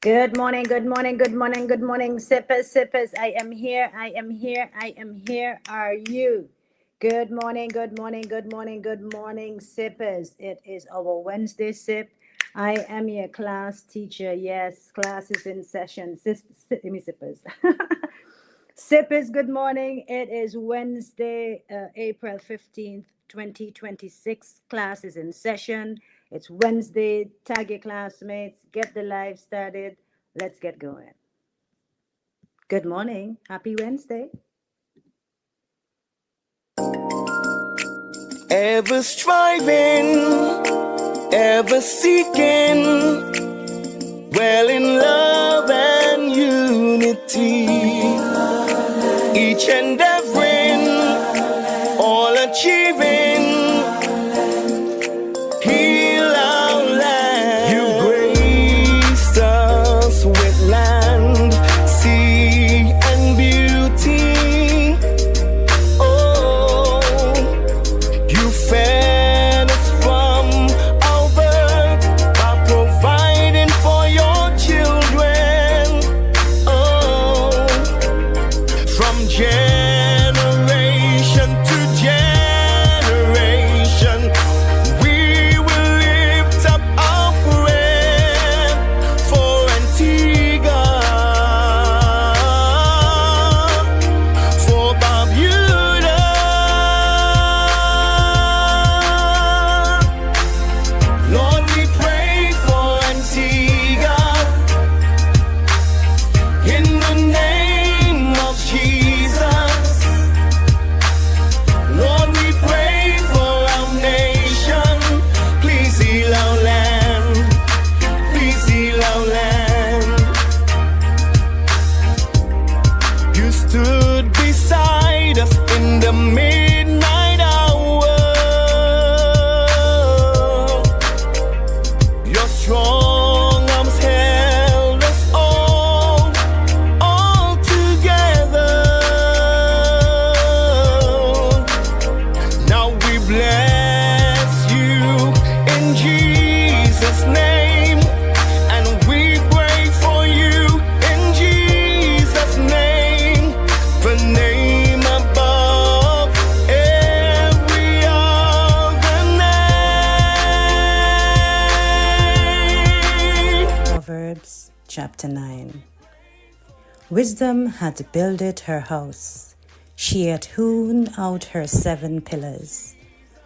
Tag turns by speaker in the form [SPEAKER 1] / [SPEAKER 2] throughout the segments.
[SPEAKER 1] Good morning, good morning, good morning, good morning, sippers, sippers. I am here, I am here, I am here. Are you? Good morning, good morning, good morning, good morning, sippers. It is our Wednesday sip. I am your class teacher. Yes, class is in session. Sippers. Sippers, good morning. It is Wednesday, April 15th, 2026. Class is in session. It's Wednesday. Tag your classmates. Get the live started. Let's get going. Good morning. Happy Wednesday.
[SPEAKER 2] Ever striving, ever seeking, well in love and unity, each endeavoring, all achieving, heal our land. You graced us with land, sea and beauty. Oh, you fed us from our birth by providing for your children. Oh, from generation to generation, we will lift up our prayer for Antigua, for Barbuda. Lord, we pray for Antigua in the name of Jesus. Lord, we pray for our nation. Please heal our land. Please heal our land. You stood beside us in the midnight hour. Your strong arms held us all together. Now we bless you in Jesus' name, and we pray for you in Jesus' name, the name above every other name.
[SPEAKER 3] Proverbs chapter 9. Wisdom had builded her house. She had hewn out her 7 pillars.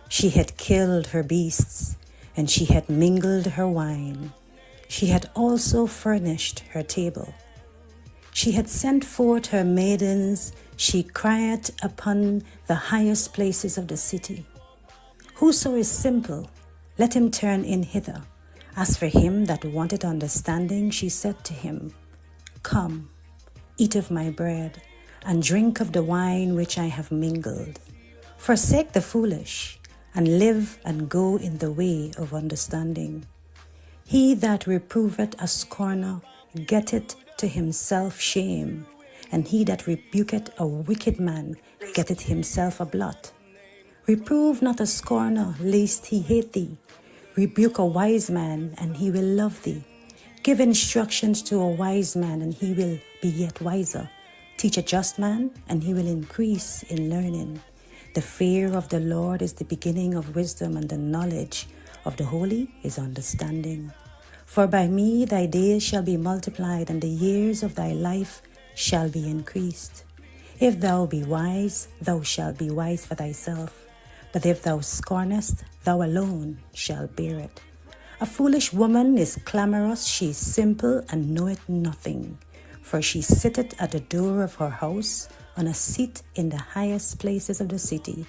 [SPEAKER 3] She had killed her beasts, and she had mingled her wine. She had also furnished her table. She had sent forth her maidens. She cried upon the highest places of the city. Whoso is simple, let him turn in hither. As for him that wanted understanding, she said to him, Come, eat of my bread, and drink of the wine which I have mingled. Forsake the foolish, and live and go in the way of understanding. He that reproveth a scorner getteth to himself shame, and he that rebuketh a wicked man getteth himself a blot. Reprove not a scorner, lest he hate thee. Rebuke a wise man, and he will love thee. Give instructions to a wise man, and he will be yet wiser. Teach a just man, and he will increase in learning. The fear of the Lord is the beginning of wisdom, and the knowledge of the holy is understanding. For by me thy days shall be multiplied, and the years of thy life shall be increased. If thou be wise, thou shalt be wise for thyself. But if thou scornest, thou alone shalt bear it. A foolish woman is clamorous, she is simple, and knoweth nothing. For she sitteth at the door of her house, on a seat in the highest places of the city,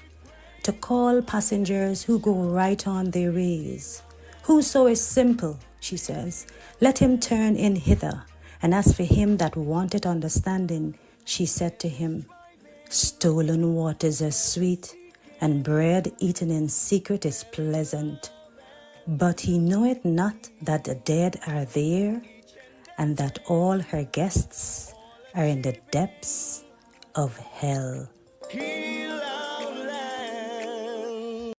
[SPEAKER 3] to call passengers who go right on their ways. Whoso is simple, she says, let him turn in hither. And as for him that wanted understanding, she said to him, Stolen waters are sweet, and bread eaten in secret is pleasant. But he knoweth not that the dead are there, and that all her guests are in the depths of hell.
[SPEAKER 2] Heal our land.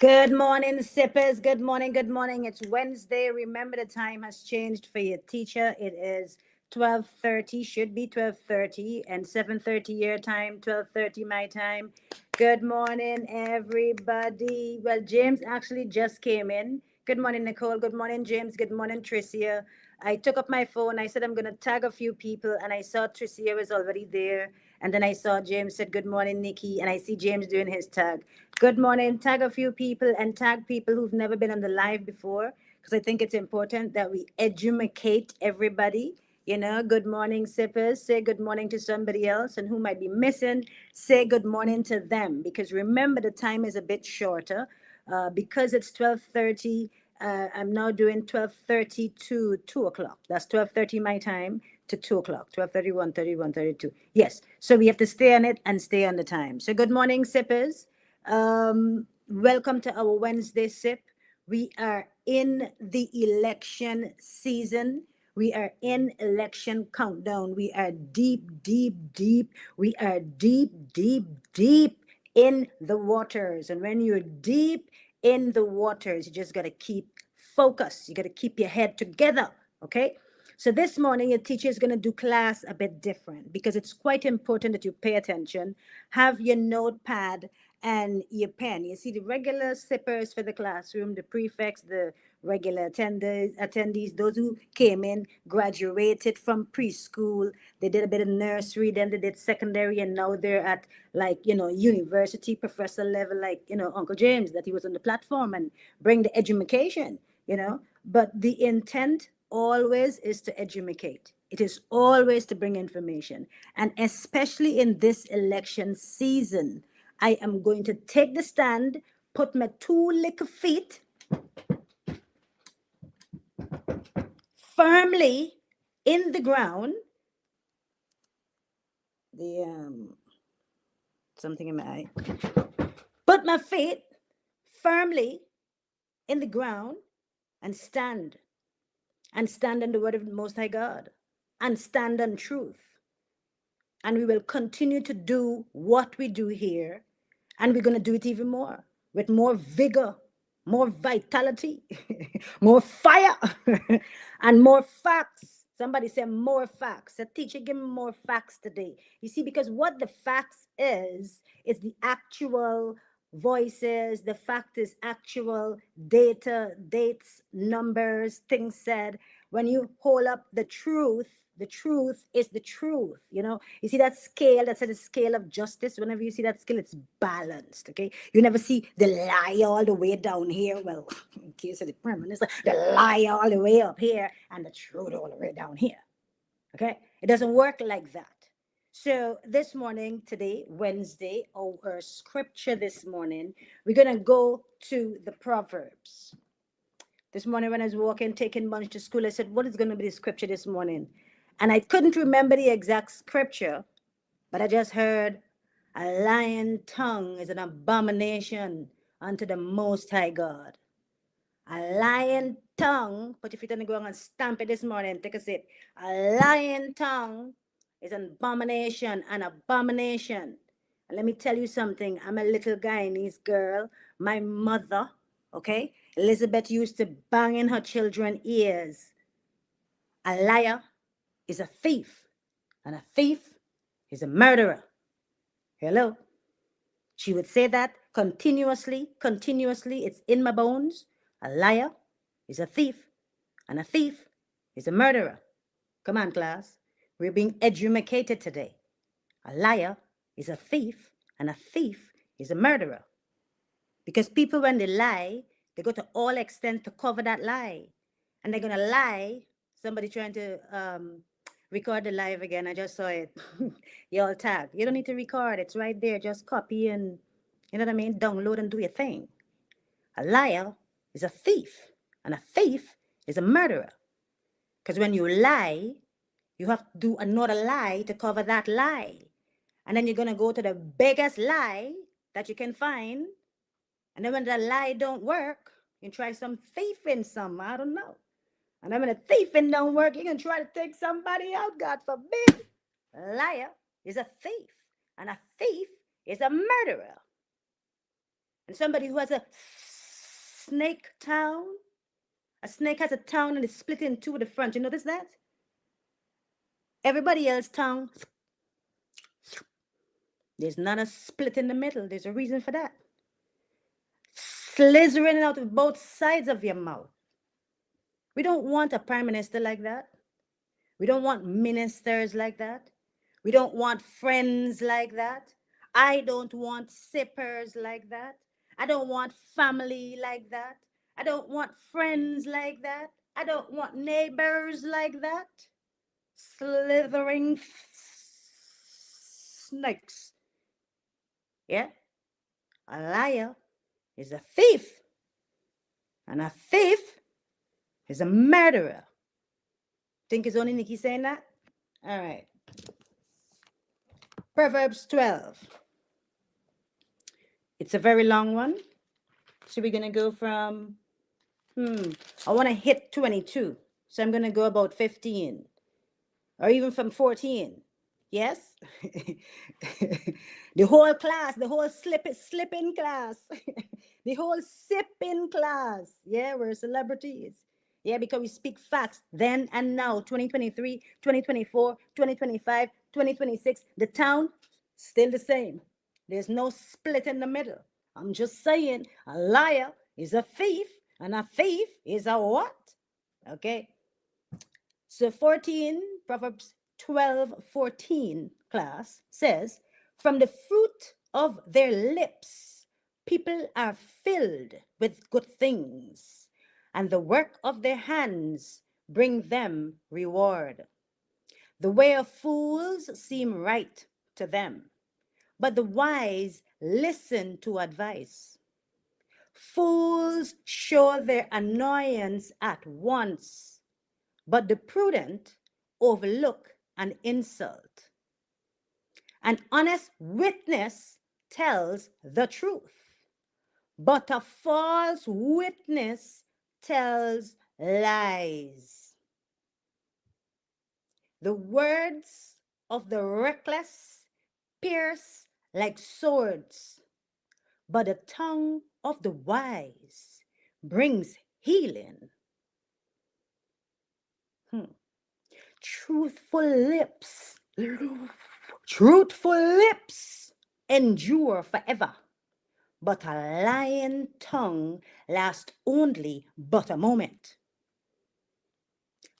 [SPEAKER 1] Good morning, sippers. Good morning. Good morning. It's Wednesday. Remember, the time has changed for your teacher. It is 12:30. Should be 12:30 and 7:30 your time. 12:30 my time. Good morning, everybody. Well, James actually just came in. Good morning, Nicole. Good morning, James. Good morning, Tricia. I took up my phone. I said I'm gonna tag a few people, and I saw Tricia was already there. And then I saw James said, "Good morning, Nikki," and I see James doing his tag. Good morning. Tag a few people and tag people who've never been on the live before, because I think it's important that we educate everybody. Good morning, sippers. Say good morning to somebody else, and who might be missing, say good morning to them. Because remember, the time is a bit shorter. Because it's 12:30. I'm now doing 12:30 to 2 o'clock. That's 12:30 my time to 2 o'clock. 12:30, 1:30, 1:32. Yes. So we have to stay on it and stay on the time. So good morning, sippers. Welcome to our Wednesday sip. We are in the election season. We are in election countdown. We are deep, deep, deep. We are deep, deep, deep in the waters. And when you're deep in the waters, you just got to keep focus. You got to keep your head together. Okay. So this morning, your teacher is going to do class a bit different, because it's quite important that you pay attention. Have your notepad and your pen. You see the regular sippers for the classroom, the prefects, the regular attendees, those who came in, graduated from preschool, they did a bit of nursery, then they did secondary, and now they're at, like, university professor level, like, Uncle James, that he was on the platform and bring the education. But the intent always is to educate. It is always to bring information. And especially in this election season, I am going to take the stand, put my two little feet firmly in the ground. Something in my eye. Put my feet firmly in the ground and stand. And stand on the word of the Most High God. And stand on truth. And we will continue to do what we do here. And we're going to do it even more, with more vigor, more vitality, more fire, and more facts. Somebody said more facts. A teacher, give me more facts today. You see, because what the facts is the actual voices. The fact is actual data, dates, numbers, things said. When you hold up the truth is the truth. You see that scale, that's a scale of justice. Whenever you see that scale, it's balanced. Okay, you never see the lie all the way down here. Well, in case of the prime minister, the lie all the way up here and the truth all the way down here. Okay, it doesn't work like that. So this morning, today, Wednesday, our scripture this morning, we're gonna go to the Proverbs. This morning when I was walking, taking lunch to school, I said, what is going to be the scripture this morning? And I couldn't remember the exact scripture, but I just heard, a lying tongue is an abomination unto the Most High God. A lying tongue, put your feet on the ground and stamp it this morning, take a sip. A lying tongue is an abomination, an abomination. And let me tell you something, I'm a little Guyanese girl. My mother, okay, Elizabeth used to bang in her children's ears. A liar is a thief, and a thief is a murderer. Hello? She would say that continuously. It's in my bones. A liar is a thief, and a thief is a murderer. Come on, class. We're being educated today. A liar is a thief, and a thief is a murderer. Because people, when they lie, they go to all extents to cover that lie. And they're going to lie. Somebody trying to record the live again. I just saw it. Y'all tag. You don't need to record. It's right there. Just copy and, you know what I mean? Download and do your thing. A liar is a thief. And a thief is a murderer. Because when you lie, you have to do another lie to cover that lie. And then you're going to go to the biggest lie that you can find. And then when the lie don't work, you can try some thieving some, I don't know. And then when the thieving don't work, you can try to take somebody out, God forbid. A liar is a thief, and a thief is a murderer. And somebody who has a snake town. A snake has a tongue and it's split in two at the front. You notice that? Everybody else's tongue, there's not a split in the middle. There's a reason for that. Slithering out of both sides of your mouth. We don't want a prime minister like that. We don't want ministers like that. We don't want friends like that. I don't want sippers like that. I don't want family like that. I don't want friends like that. I don't want neighbors like that. Slithering snakes. Yeah? A liar is a thief. And a thief is a murderer. Think it's only Nikki saying that? All right. Proverbs 12. It's a very long one. So we're going to go from, I want to hit 22. So I'm going to go about 15 or even from 14. Yes? The whole class, the whole slipping class, the whole sipping class. Yeah, we're celebrities. Yeah, because we speak facts then and now, 2023, 2024, 2025, 2026. The town, still the same. There's no split in the middle. I'm just saying, a liar is a thief, and a thief is a what? Okay. So 14, Proverbs 12:14 class says, from the fruit of their lips, people are filled with good things, and the work of their hands bring them reward. The way of fools seem right to them, but the wise listen to advice. Fools show their annoyance at once, but the prudent overlook an insult. An honest witness tells the truth, but a false witness tells lies. The words of the reckless pierce like swords, but the tongue of the wise brings healing. Truthful lips endure forever, but a lying tongue lasts only but a moment.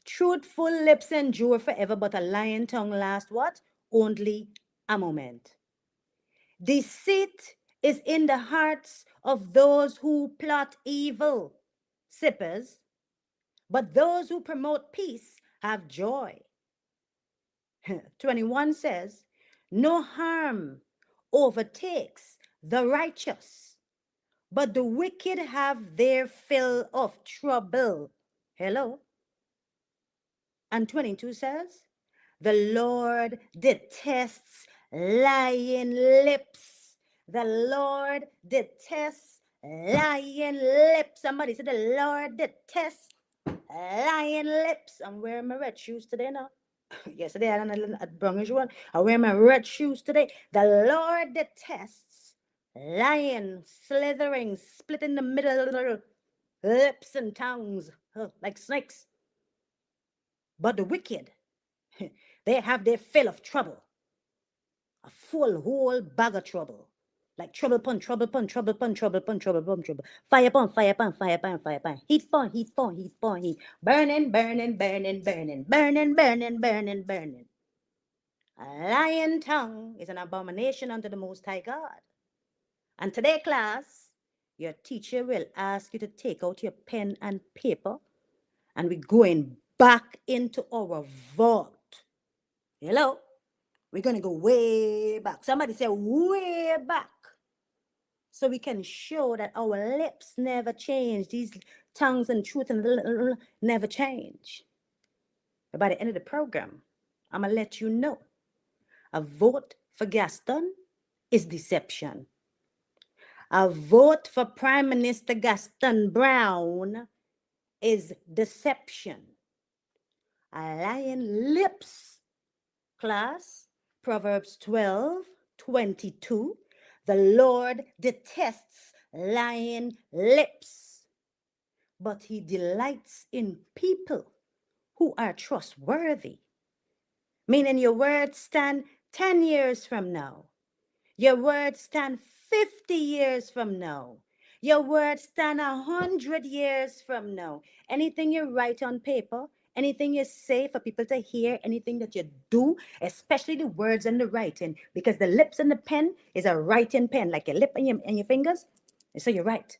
[SPEAKER 1] Truthful lips endure forever, but a lying tongue lasts what? Only a moment. Deceit is in the hearts of those who plot evil, sippers, but those who promote peace have joy. 21 says, no harm overtakes the righteous, but the wicked have their fill of trouble. Hello. And 22 says, the Lord detests lying lips. The Lord detests lying lips. Somebody said the Lord detests lying lips. I'm wearing my red shoes today now. Yesterday I had a brownish one. I wear my red shoes today. The Lord detests lying, slithering, split in the middle, lips and tongues like snakes. But the wicked, they have their fill of trouble. A full whole bag of trouble. Like trouble upon trouble upon trouble upon trouble upon trouble upon trouble. Fire upon fire upon fire upon fire upon. Heat upon heat upon heat upon heat. Burning, burning, burning, burning, burning, burning, burning, burning. A lying tongue is an abomination unto the Most High God. And today, class, your teacher will ask you to take out your pen and paper, and we're going back into our vault. Hello? We're going to go way back. Somebody say way back. So we can show that our lips never change. These tongues and truth and never change. But by the end of the program, I'm going to let you know. A vote for Gaston is deception. A vote for Prime Minister Gaston Brown is deception. A lying lips, class, Proverbs 12:22. The Lord detests lying lips. but he delights in people who are trustworthy. Meaning your words stand 10 years from now. Your words stand 50 years from now. Your words stand 100 years from now. Anything you write on paper, anything you say for people to hear, anything that you do, especially the words and the writing, because the lips and the pen is a writing pen, like your lip and your fingers. So you write.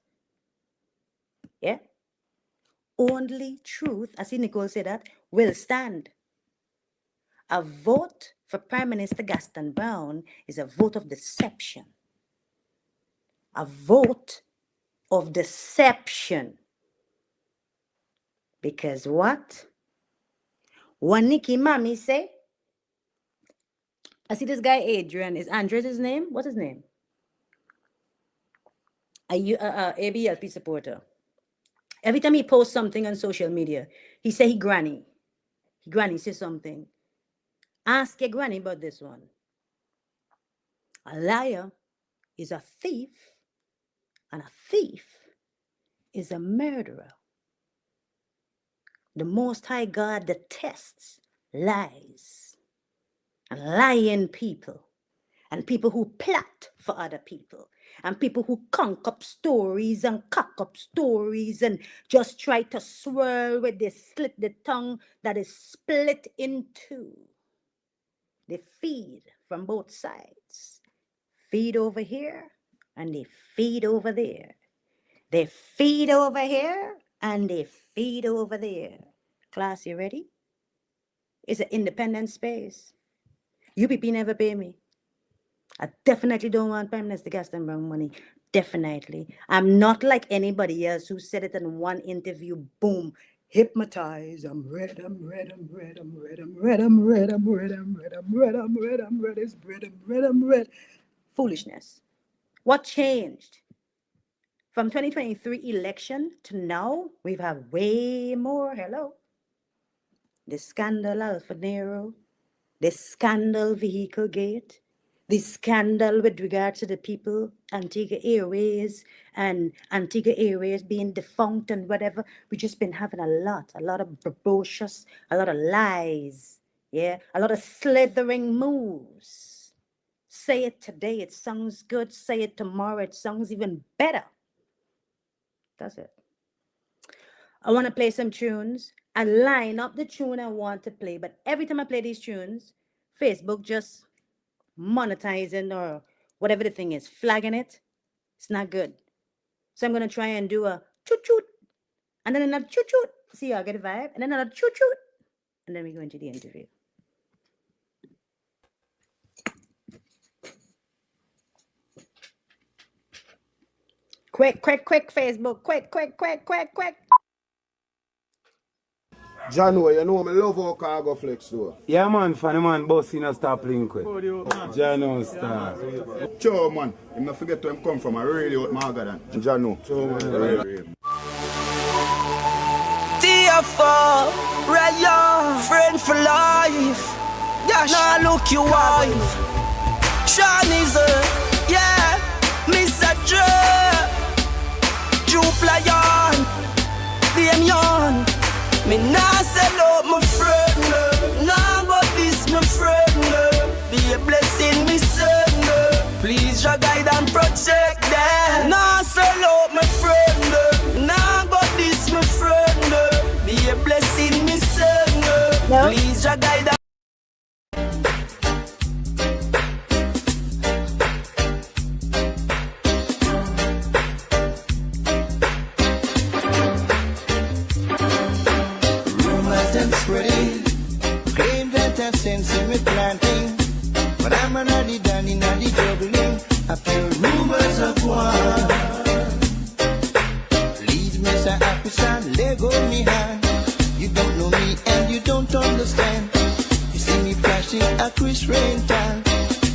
[SPEAKER 1] Yeah? Only truth, I see Nicole say that, will stand. A vote for Prime Minister Gaston Brown is a vote of deception. A vote of deception. Because what? What Nikki Mommy say? I see this guy Adrian. Is Andres his name? What's his name? A ABLP supporter. Every time he posts something on social media, he say he granny. He granny say something. Ask your granny about this one. A liar is a thief, and a thief is a murderer. The Most High God detests lies and lying people and people who plot for other people and people who conk up stories and cock up stories and just try to swirl with the slit the tongue that is split in two. They feed from both sides. Feed over here and they feed over there. They feed over here and they feed over there. Class, you ready? It's an independent space. UPP never pay me. I definitely don't want Prime Minister Gaston Brown money. Definitely. I'm not like anybody else who said it in one interview. Boom. Hypnotized. I'm red, I'm red, I'm red, I'm red, I'm red, I'm red, I'm red, I'm red, I'm red, I'm red, I'm red, it's red, I'm red, I'm red. Foolishness. What changed? From 2023 election to now, we've had way more. Hello. The scandal Alpha Nero, the scandal Vehicle Gate, the scandal with regard to the people, Antigua Airways, and Antigua Airways being defunct and whatever. We've just been having a lot of precocious, a lot of lies, yeah, a lot of slithering moves. Say it today, it sounds good. Say it tomorrow, it sounds even better. That's it. I want to play some tunes. I line up the tune I want to play, but every time I play these tunes, Facebook just monetizing or whatever the thing is, flagging it. It's not good. So I'm going to try and do a choot-choot, and then another choot-choot. See, y'all get a vibe? And then another choot-choot. And then we go into the interview. Quick, Facebook. Quick.
[SPEAKER 4] Jano, you know me love how cargo flex though.
[SPEAKER 5] Yeah man, funny man, boss in a stop link with. Jano star.
[SPEAKER 4] Cho man, you not forget where I come from, I really out Margaret. Jano. Cho man.
[SPEAKER 2] TF4, Rayon, friend for life. Gosh, now look your wife. Sean is yeah, Mr. Jupe Lion, Damien. Me nah sell out my friend, nah but this my friend. Be a blessing, me son. Please your guide and protect them. Nah sell out my friend, nah but this my friend. Be a blessing, me son.
[SPEAKER 1] No.
[SPEAKER 2] Please your guide and
[SPEAKER 6] sense me planting, but I'm already done in the juggling. I feel rumors of war. Please, Mr. Officer, let go me hand. You don't know me and you don't understand. You see me flashing a Chris rental,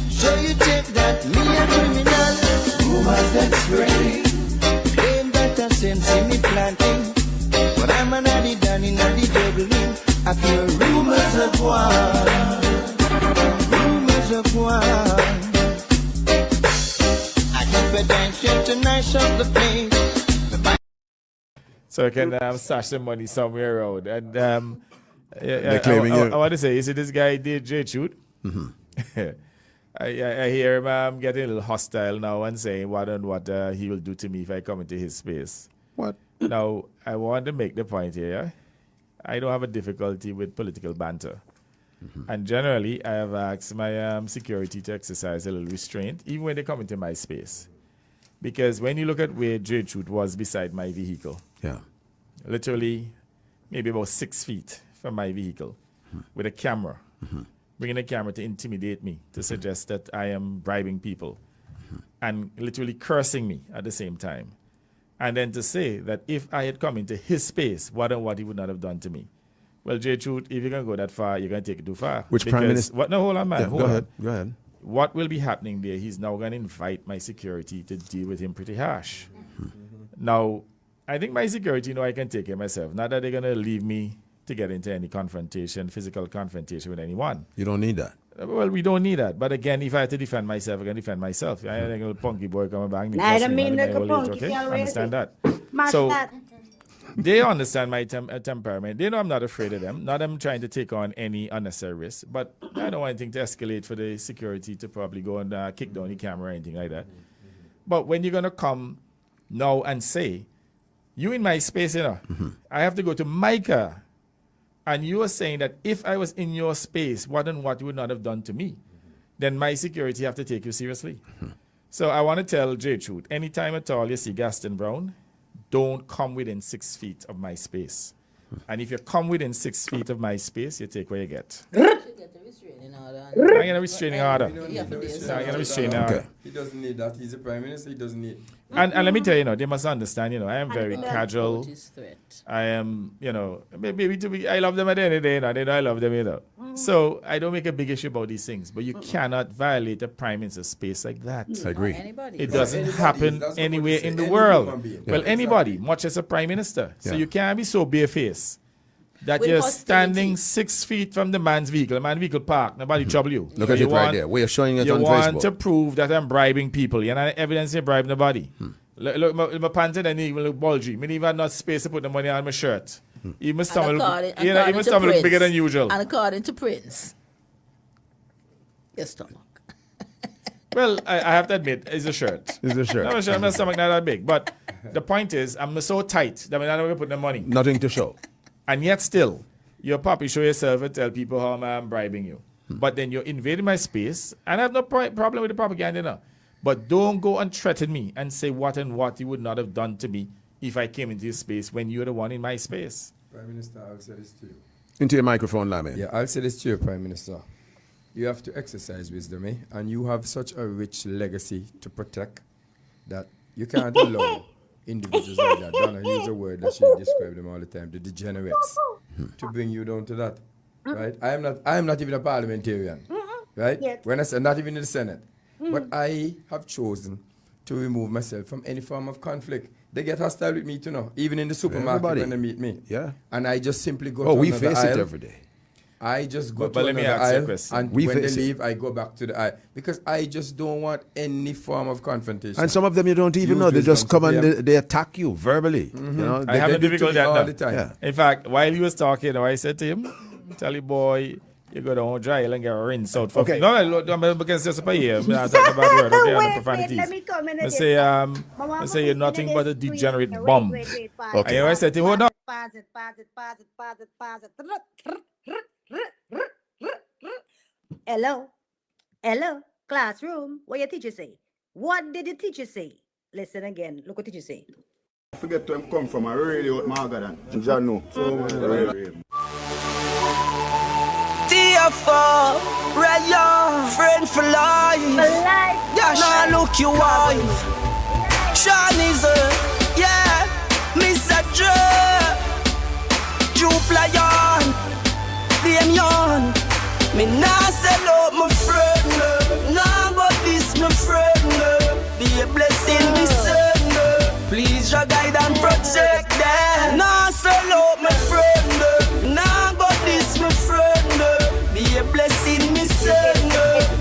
[SPEAKER 6] so you take that me a criminal. Rumors that spreading, claim that I sense me planting, but I'm already done in the juggling. I feel rumors of war, rumors of war. I keep attention to nice of the place.
[SPEAKER 7] so I can stash some money somewhere around. And
[SPEAKER 8] They're claiming you.
[SPEAKER 7] I want to say, you see this guy did J Shoot? I hear him getting a little hostile now and saying what he will do to me if I come into his space.
[SPEAKER 8] What?
[SPEAKER 7] Now, I want to make the point here. Yeah? I don't have a difficulty with political banter. And generally, I have asked my security to exercise a little restraint, even when they come into my space. Because when you look at where J Shoot was beside my vehicle, literally maybe about 6 feet from my vehicle, with a camera, bringing a camera to intimidate me, to suggest that I am bribing people, and literally cursing me at the same time. And then to say that if I had come into his space, what he would not have done to me. Well, J Truth, if you're going to go that far, you're going to take it too far.
[SPEAKER 8] Which Prime Minister?
[SPEAKER 7] No, hold on, man.
[SPEAKER 8] Yeah, go ahead.
[SPEAKER 7] What will be happening there, he's now going to invite my security to deal with him pretty harsh. Now, I think my security I can take it myself. Not that they're going to leave me to get into any physical confrontation with anyone.
[SPEAKER 8] You don't need that.
[SPEAKER 7] Well, we don't need that. But again, if I had to defend myself, I can defend myself. I ain't a little punky boy coming back me.
[SPEAKER 1] I don't mean like a punky.
[SPEAKER 7] Okay? Understand that.
[SPEAKER 1] Match
[SPEAKER 7] so
[SPEAKER 1] that.
[SPEAKER 7] they understand my temperament. They know I'm not afraid of them. Not I'm trying to take on any unnecessary risk. But I don't want anything to escalate for the security to probably go and kick down the camera or anything like that. But when you're going to come now and say, you in my space, I have to go to my car. And you are saying that if I was in your space, what you would not have done to me, then my security have to take you seriously. So I want to tell J Truth, anytime at all you see Gaston Brown, don't come within 6 feet of my space. And if you come within 6 feet of my space, you take what you get. I get a restraining order. I get a restraining order.
[SPEAKER 9] He doesn't need that. He's the Prime Minister. He doesn't need.
[SPEAKER 7] And let me tell you, they must understand, I am very casual. I am, maybe I love them at the end of the day, they know I love them, So I don't make a big issue about these things, but you cannot violate a Prime Minister's space like that.
[SPEAKER 8] I agree.
[SPEAKER 7] It doesn't happen anywhere in the world. Well, anybody, much as a Prime Minister. So you can't be so barefaced that you're standing 6 feet from the man's vehicle. The man's vehicle parked. Nobody trouble you.
[SPEAKER 8] Look at it right there. We are showing it on Facebook.
[SPEAKER 7] You want to prove that I'm bribing people. You're not evidence you bribe nobody. Look, my pants and even look bulgy. Me even not space to put the money on my shirt. Even stomach look bigger than usual.
[SPEAKER 10] And according to Prince, your stomach.
[SPEAKER 7] Well, I have to admit, it's a shirt.
[SPEAKER 8] It's a shirt.
[SPEAKER 7] No, my stomach not that big. But the point is, I'm so tight that I'm not going to put the money.
[SPEAKER 8] Nothing to show.
[SPEAKER 7] And yet still, you're poppy show yourself and tell people how I'm bribing you. But then you're invading my space, and I have no problem with the propaganda now. But don't go and threaten me and say what you would not have done to me if I came into your space when you're the one in my space.
[SPEAKER 9] Prime Minister, I'll say this to you.
[SPEAKER 8] Into your microphone, Lamin.
[SPEAKER 9] Yeah, I'll say this to you, Prime Minister. You have to exercise wisdom, and you have such a rich legacy to protect that you can't allow individuals like that. Donna use a word that she describes them all the time, the degenerates, to bring you down to that. Right? I am not even a parliamentarian. Right?
[SPEAKER 1] Yes.
[SPEAKER 9] When I say not even in the Senate. But I have chosen to remove myself from any form of conflict. They get hostile with me too, even in the supermarket when they meet me.
[SPEAKER 8] Yeah.
[SPEAKER 9] And I just simply go to
[SPEAKER 8] we
[SPEAKER 9] another
[SPEAKER 8] face
[SPEAKER 9] aisle.
[SPEAKER 8] it every day.
[SPEAKER 9] I just go to
[SPEAKER 7] let me
[SPEAKER 9] another
[SPEAKER 7] ask you a
[SPEAKER 9] aisle,
[SPEAKER 7] question.
[SPEAKER 9] and when they leave, I go back to the aisle. Because I just don't want any form of confrontation.
[SPEAKER 8] And some of them you don't even know. They just come and they attack you verbally.
[SPEAKER 7] I have a difficulty
[SPEAKER 9] all
[SPEAKER 7] all
[SPEAKER 9] the time.
[SPEAKER 8] Yeah.
[SPEAKER 7] In fact, while he was talking, I said to him, tell you, boy, you go down dry and get rinsed out.
[SPEAKER 8] Okay.
[SPEAKER 7] No, I'm going to say something here. I'm not talking about word, okay, and the profanities.
[SPEAKER 1] let me come in
[SPEAKER 7] I
[SPEAKER 1] again.
[SPEAKER 7] say you're nothing but a degenerate bum.
[SPEAKER 1] Wait,
[SPEAKER 8] Okay.
[SPEAKER 7] And I said to him, hold on.
[SPEAKER 1] Pause it. Hello, classroom. What your teacher say? What did the teacher say? Listen again. Look what teacher say.
[SPEAKER 4] I forget where I come from. I really out Margaret. Jah know.
[SPEAKER 2] TF4, Rayon, friend for life. Yeah, now look your wife. Sean is Mr. Jupe Lion, them young. Me nah sell out my friend. Nah but this my friend. Be a blessing, me son. Please your guide and protect them. Nah sell out my friend. Nah but this my friend. Be a blessing, me son.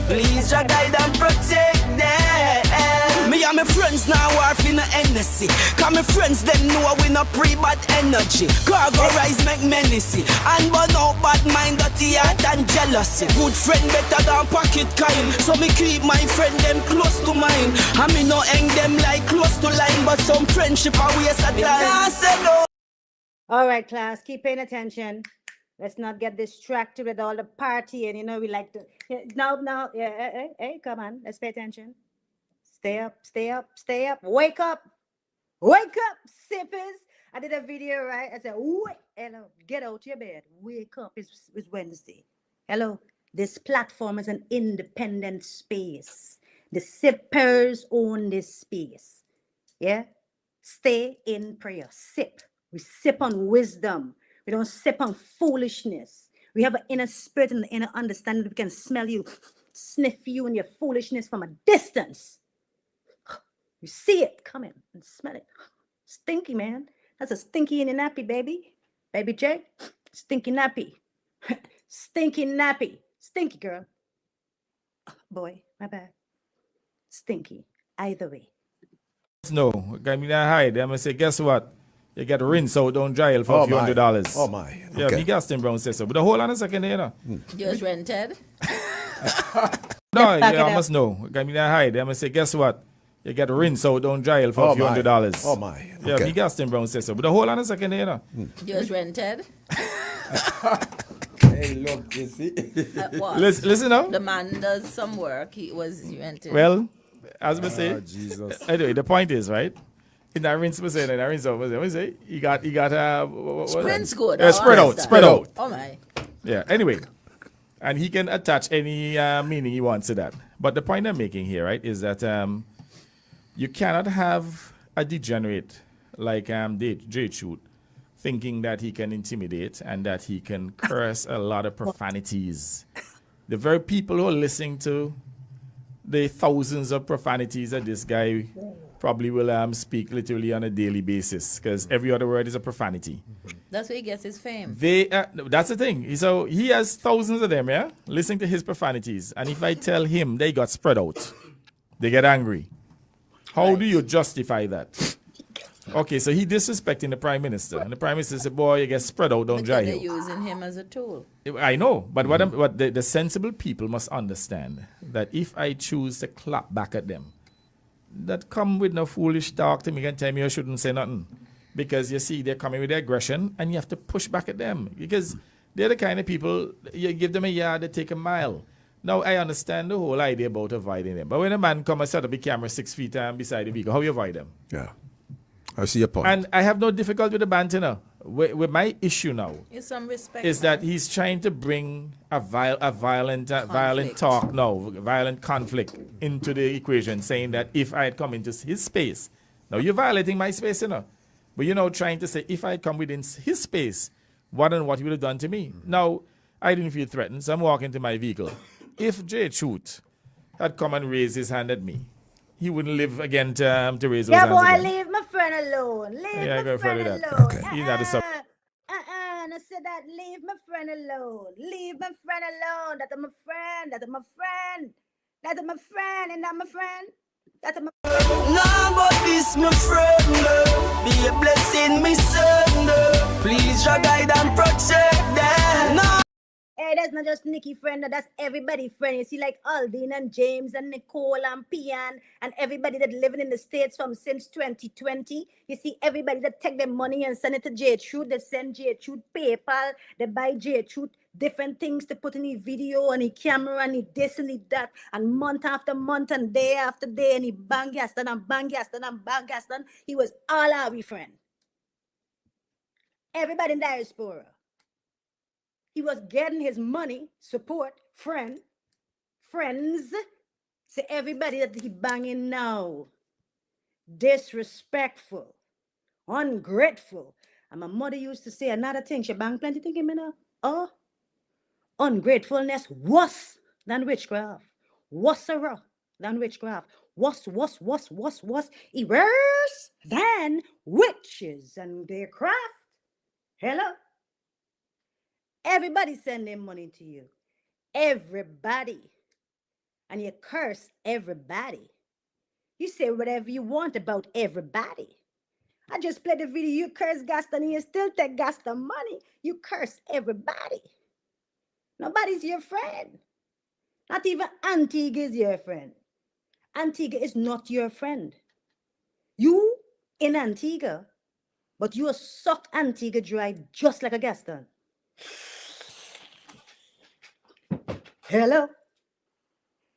[SPEAKER 2] Please your guide and protect them. Me and my friends now are finna end Hennessy. Cause my friends them know we no pre-bad energy. Cargo rise make menacy. And burn out bad mind, dirty heart and jealousy. Good friend better than pocket kind. So me keep my friend them close to mine. And me no hang them like close to line. But some friendship are waste of time.
[SPEAKER 1] All right, class, keep paying attention. Let's not get distracted with all the partying. You know, we like to. No, yeah, hey, come on, let's pay attention. Stay up, stay up, stay up. Wake up, sippers. I did a video, right? I said, wait, hello, get out your bed. Wake up, it's Wednesday. Hello, this platform is an independent space. The sippers own this space. Yeah? Stay in prayer. Sip. We sip on wisdom. We don't sip on foolishness. We have an inner spirit and an inner understanding that we can smell you, sniff you and your foolishness from a distance. You see it coming and smell it. Stinky, man. That's a stinky in your nappy, baby. Baby J. Stinky nappy. Stinky nappy. Stinky girl. Boy, my bad. Stinky. Either way.
[SPEAKER 7] No, I mean, I hide. I'm going to say, guess what? You get rinse out down jail for a few $100.
[SPEAKER 8] Oh, my.
[SPEAKER 7] Yeah,
[SPEAKER 8] Okay.
[SPEAKER 7] me Gaston Brown says so. But hold on a second here, you know.
[SPEAKER 10] Just rented.
[SPEAKER 7] No, yeah, I must know. I mean, I hide. I'm going to say, guess what? You get rinse out down jail for a few $100.
[SPEAKER 8] Oh, my.
[SPEAKER 7] Yeah,
[SPEAKER 8] Okay.
[SPEAKER 7] me Gaston Brown says so. But hold on a second here, you know.
[SPEAKER 10] Just rented.
[SPEAKER 9] Hey, look, you see?
[SPEAKER 10] What?
[SPEAKER 7] Listen now.
[SPEAKER 10] The man does some work. He was rented.
[SPEAKER 7] Well, as we say,
[SPEAKER 9] Jesus.
[SPEAKER 7] anyway, the point is, right? In that rinse, we say, what we say? He got
[SPEAKER 10] Sprint's good.
[SPEAKER 7] spread out.
[SPEAKER 10] Oh my.
[SPEAKER 7] Yeah, anyway. And he can attach any meaning he wants to that. But the point I'm making here, right, is that you cannot have a degenerate like Jay Shoot thinking that he can intimidate and that he can curse a lot of profanities. The very people who are listening to the thousands of profanities that this guy probably will speak literally on a daily basis, because every other word is a profanity.
[SPEAKER 10] That's where he gets his fame.
[SPEAKER 7] That's the thing. So he has thousands of them, yeah, listening to his profanities. And if I tell him they got spread out, they get angry. How do you justify that? Okay, so he disrespecting the prime minister, and the prime minister said, "Boy, you get spread out, don't
[SPEAKER 10] Because
[SPEAKER 7] jail."
[SPEAKER 10] they're using him as a tool.
[SPEAKER 7] I know, but what the sensible people must understand that if I choose to clap back at them, that come with no foolish talk to me and tell me you shouldn't say nothing, because you see they're coming with their aggression and you have to push back at them, because they're the kind of people you give them a yard, they take a mile. Now I understand the whole idea about avoiding them, but when a man come and set up a camera 6 feet beside the vehicle, how you avoid them?
[SPEAKER 8] Yeah. I see your point.
[SPEAKER 7] And I have no difficulty with the banter now. With my issue now
[SPEAKER 10] It's some respect.
[SPEAKER 7] is that he's trying to bring a violent talk now, violent conflict into the equation, saying that if I had come into his space, now you're violating my space, you know, but you're now trying to say if I had come within his space, what he would have done to me. Now, I didn't feel threatened, so I'm walking to my vehicle. If Jay Choot had come and raised his hand at me, he wouldn't live again to raise those
[SPEAKER 1] Yeah,
[SPEAKER 7] hands
[SPEAKER 1] boy,
[SPEAKER 7] again.
[SPEAKER 1] leave my friend alone. Leave
[SPEAKER 7] Yeah, I
[SPEAKER 1] my
[SPEAKER 7] go
[SPEAKER 1] friend
[SPEAKER 7] further that.
[SPEAKER 1] alone.
[SPEAKER 7] Okay. He's not a sub-
[SPEAKER 1] And I said that, leave my friend alone. Leave my friend alone. That's my friend. That's my friend. That's my friend. And not my friend. That's my
[SPEAKER 2] Nah, but this my friend. Be a blessing, me son. Please, your guide and protect them. Nah.
[SPEAKER 1] Hey, that's not just Nikki friend, that's everybody friend. You see, like Aldine and James and Nicole and Pian and everybody that living in the States from since 2020. You see, everybody that take their money and send it to J Truth, they send J Truth PayPal, they buy J Truth different things to put in the video and the camera and the this and the that, and month after month and day after day, and he bang Gaston and bang Gaston and bang Gaston. He was all our friend. Everybody in diaspora. He was getting his money, support, friends, to everybody that he banging now. Disrespectful, ungrateful. And my mother used to say another thing. She bang plenty thinking, me now. Oh, ungratefulness worse than witchcraft. Worser than witchcraft. Worse. It worse than witches and their craft. Hello? Everybody sending money to you. Everybody. And you curse everybody. You say whatever you want about everybody. I just played the video. You curse Gaston and you still take Gaston money. You curse everybody. Nobody's your friend. Not even Antigua is your friend. Antigua is not your friend. You in Antigua, but you sucked Antigua dry just like a Gaston. Hello?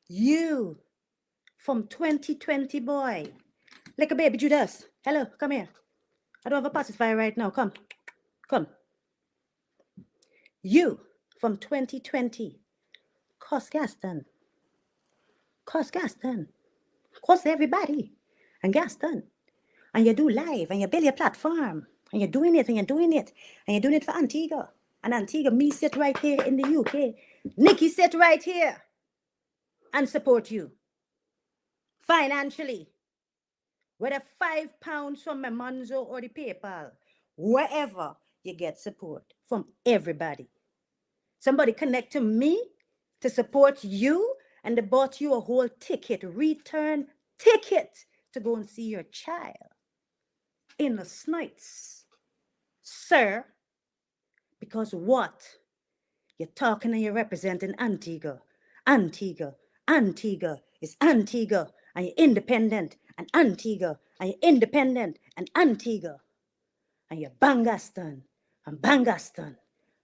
[SPEAKER 1] You from 2020, boy. Like a baby Judas. Hello, come here. I don't have a pacifier right now. Come. Come. You from 2020. Cost Gaston. Cost Gaston. Cost everybody. And Gaston. And you do live and you build your platform. And you're doing it and you're doing it. And you're doing it for Antigua. And Antigua, me sit right here in the UK. Nikki sit right here and support you. Financially. Whether £5 from my Monzo or the PayPal. Wherever you get support from everybody. Somebody connect to me to support you and they bought you a whole ticket, return ticket to go and see your child in the Snites. Sir, because what? You're talking and you're representing Antigua. Antigua. Antigua is Antigua and you're independent and Antigua and you're independent and Antigua. And you're Bangaston and Bangaston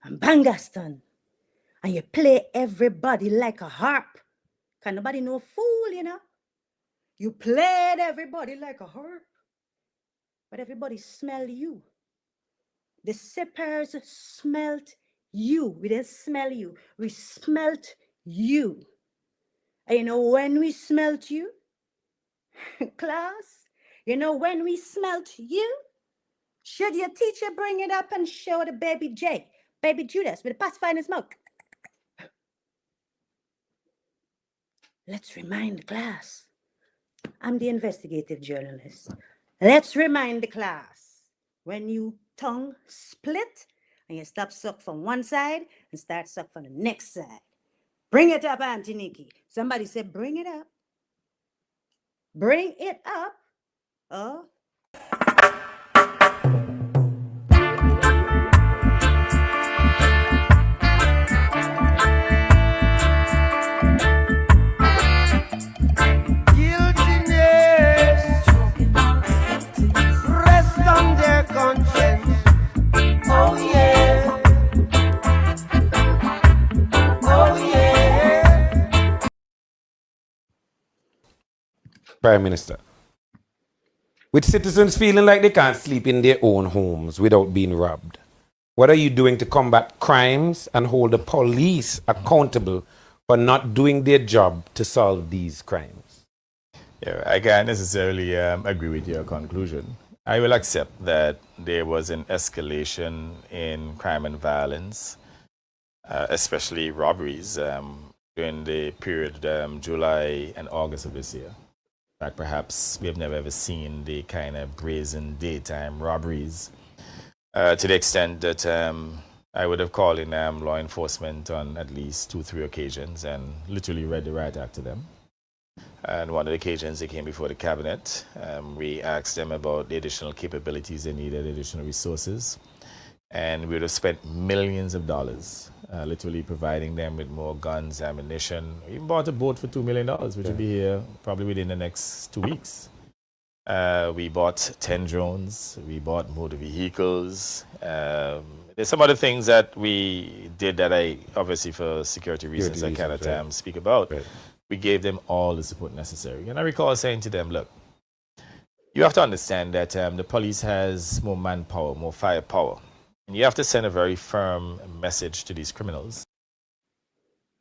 [SPEAKER 1] and Bangaston. And you play everybody like a harp. Can nobody no fool, you know? You played everybody like a harp. But everybody smell you. The sippers smelt you. We didn't smell you. We smelt you. And you know when we smelt you? Class, you know when we smelt you? Should your teacher bring it up and show the baby J, baby Judas with a pacifier in his mouth? Let's remind the class. I'm the investigative journalist. Let's remind the class. When you tongue split and you stop suck from one side and start suck from the next side. Bring it up, Auntie Nikki. Somebody said, bring it up. Bring it up. Oh.
[SPEAKER 11] Prime Minister, with citizens feeling like they can't sleep in their own homes without being robbed, what are you doing to combat crimes and hold the police accountable for not doing their job to solve these crimes?
[SPEAKER 7] Yeah, I can't necessarily agree with your conclusion. I will accept that there was an escalation in crime and violence, especially robberies, during the period July and August of this year. In fact, perhaps we have never ever seen the kind of brazen daytime robberies to the extent that I would have called in law enforcement on at least 2-3 occasions and literally read the right act to them. And one of the occasions they came before the cabinet, we asked them about the additional capabilities they needed, additional resources, and we would have spent millions of dollars literally providing them with more guns, ammunition. We even bought a boat for $2 million, which will be here probably within the next 2 weeks. We bought 10 drones. We bought motor vehicles. There's some other things that we did that I, obviously for security reasons, I cannot speak about. Right. We gave them all the support necessary. And I recall saying to them, look, you have to understand that the police has more manpower, more firepower. And you have to send a very firm message to these criminals.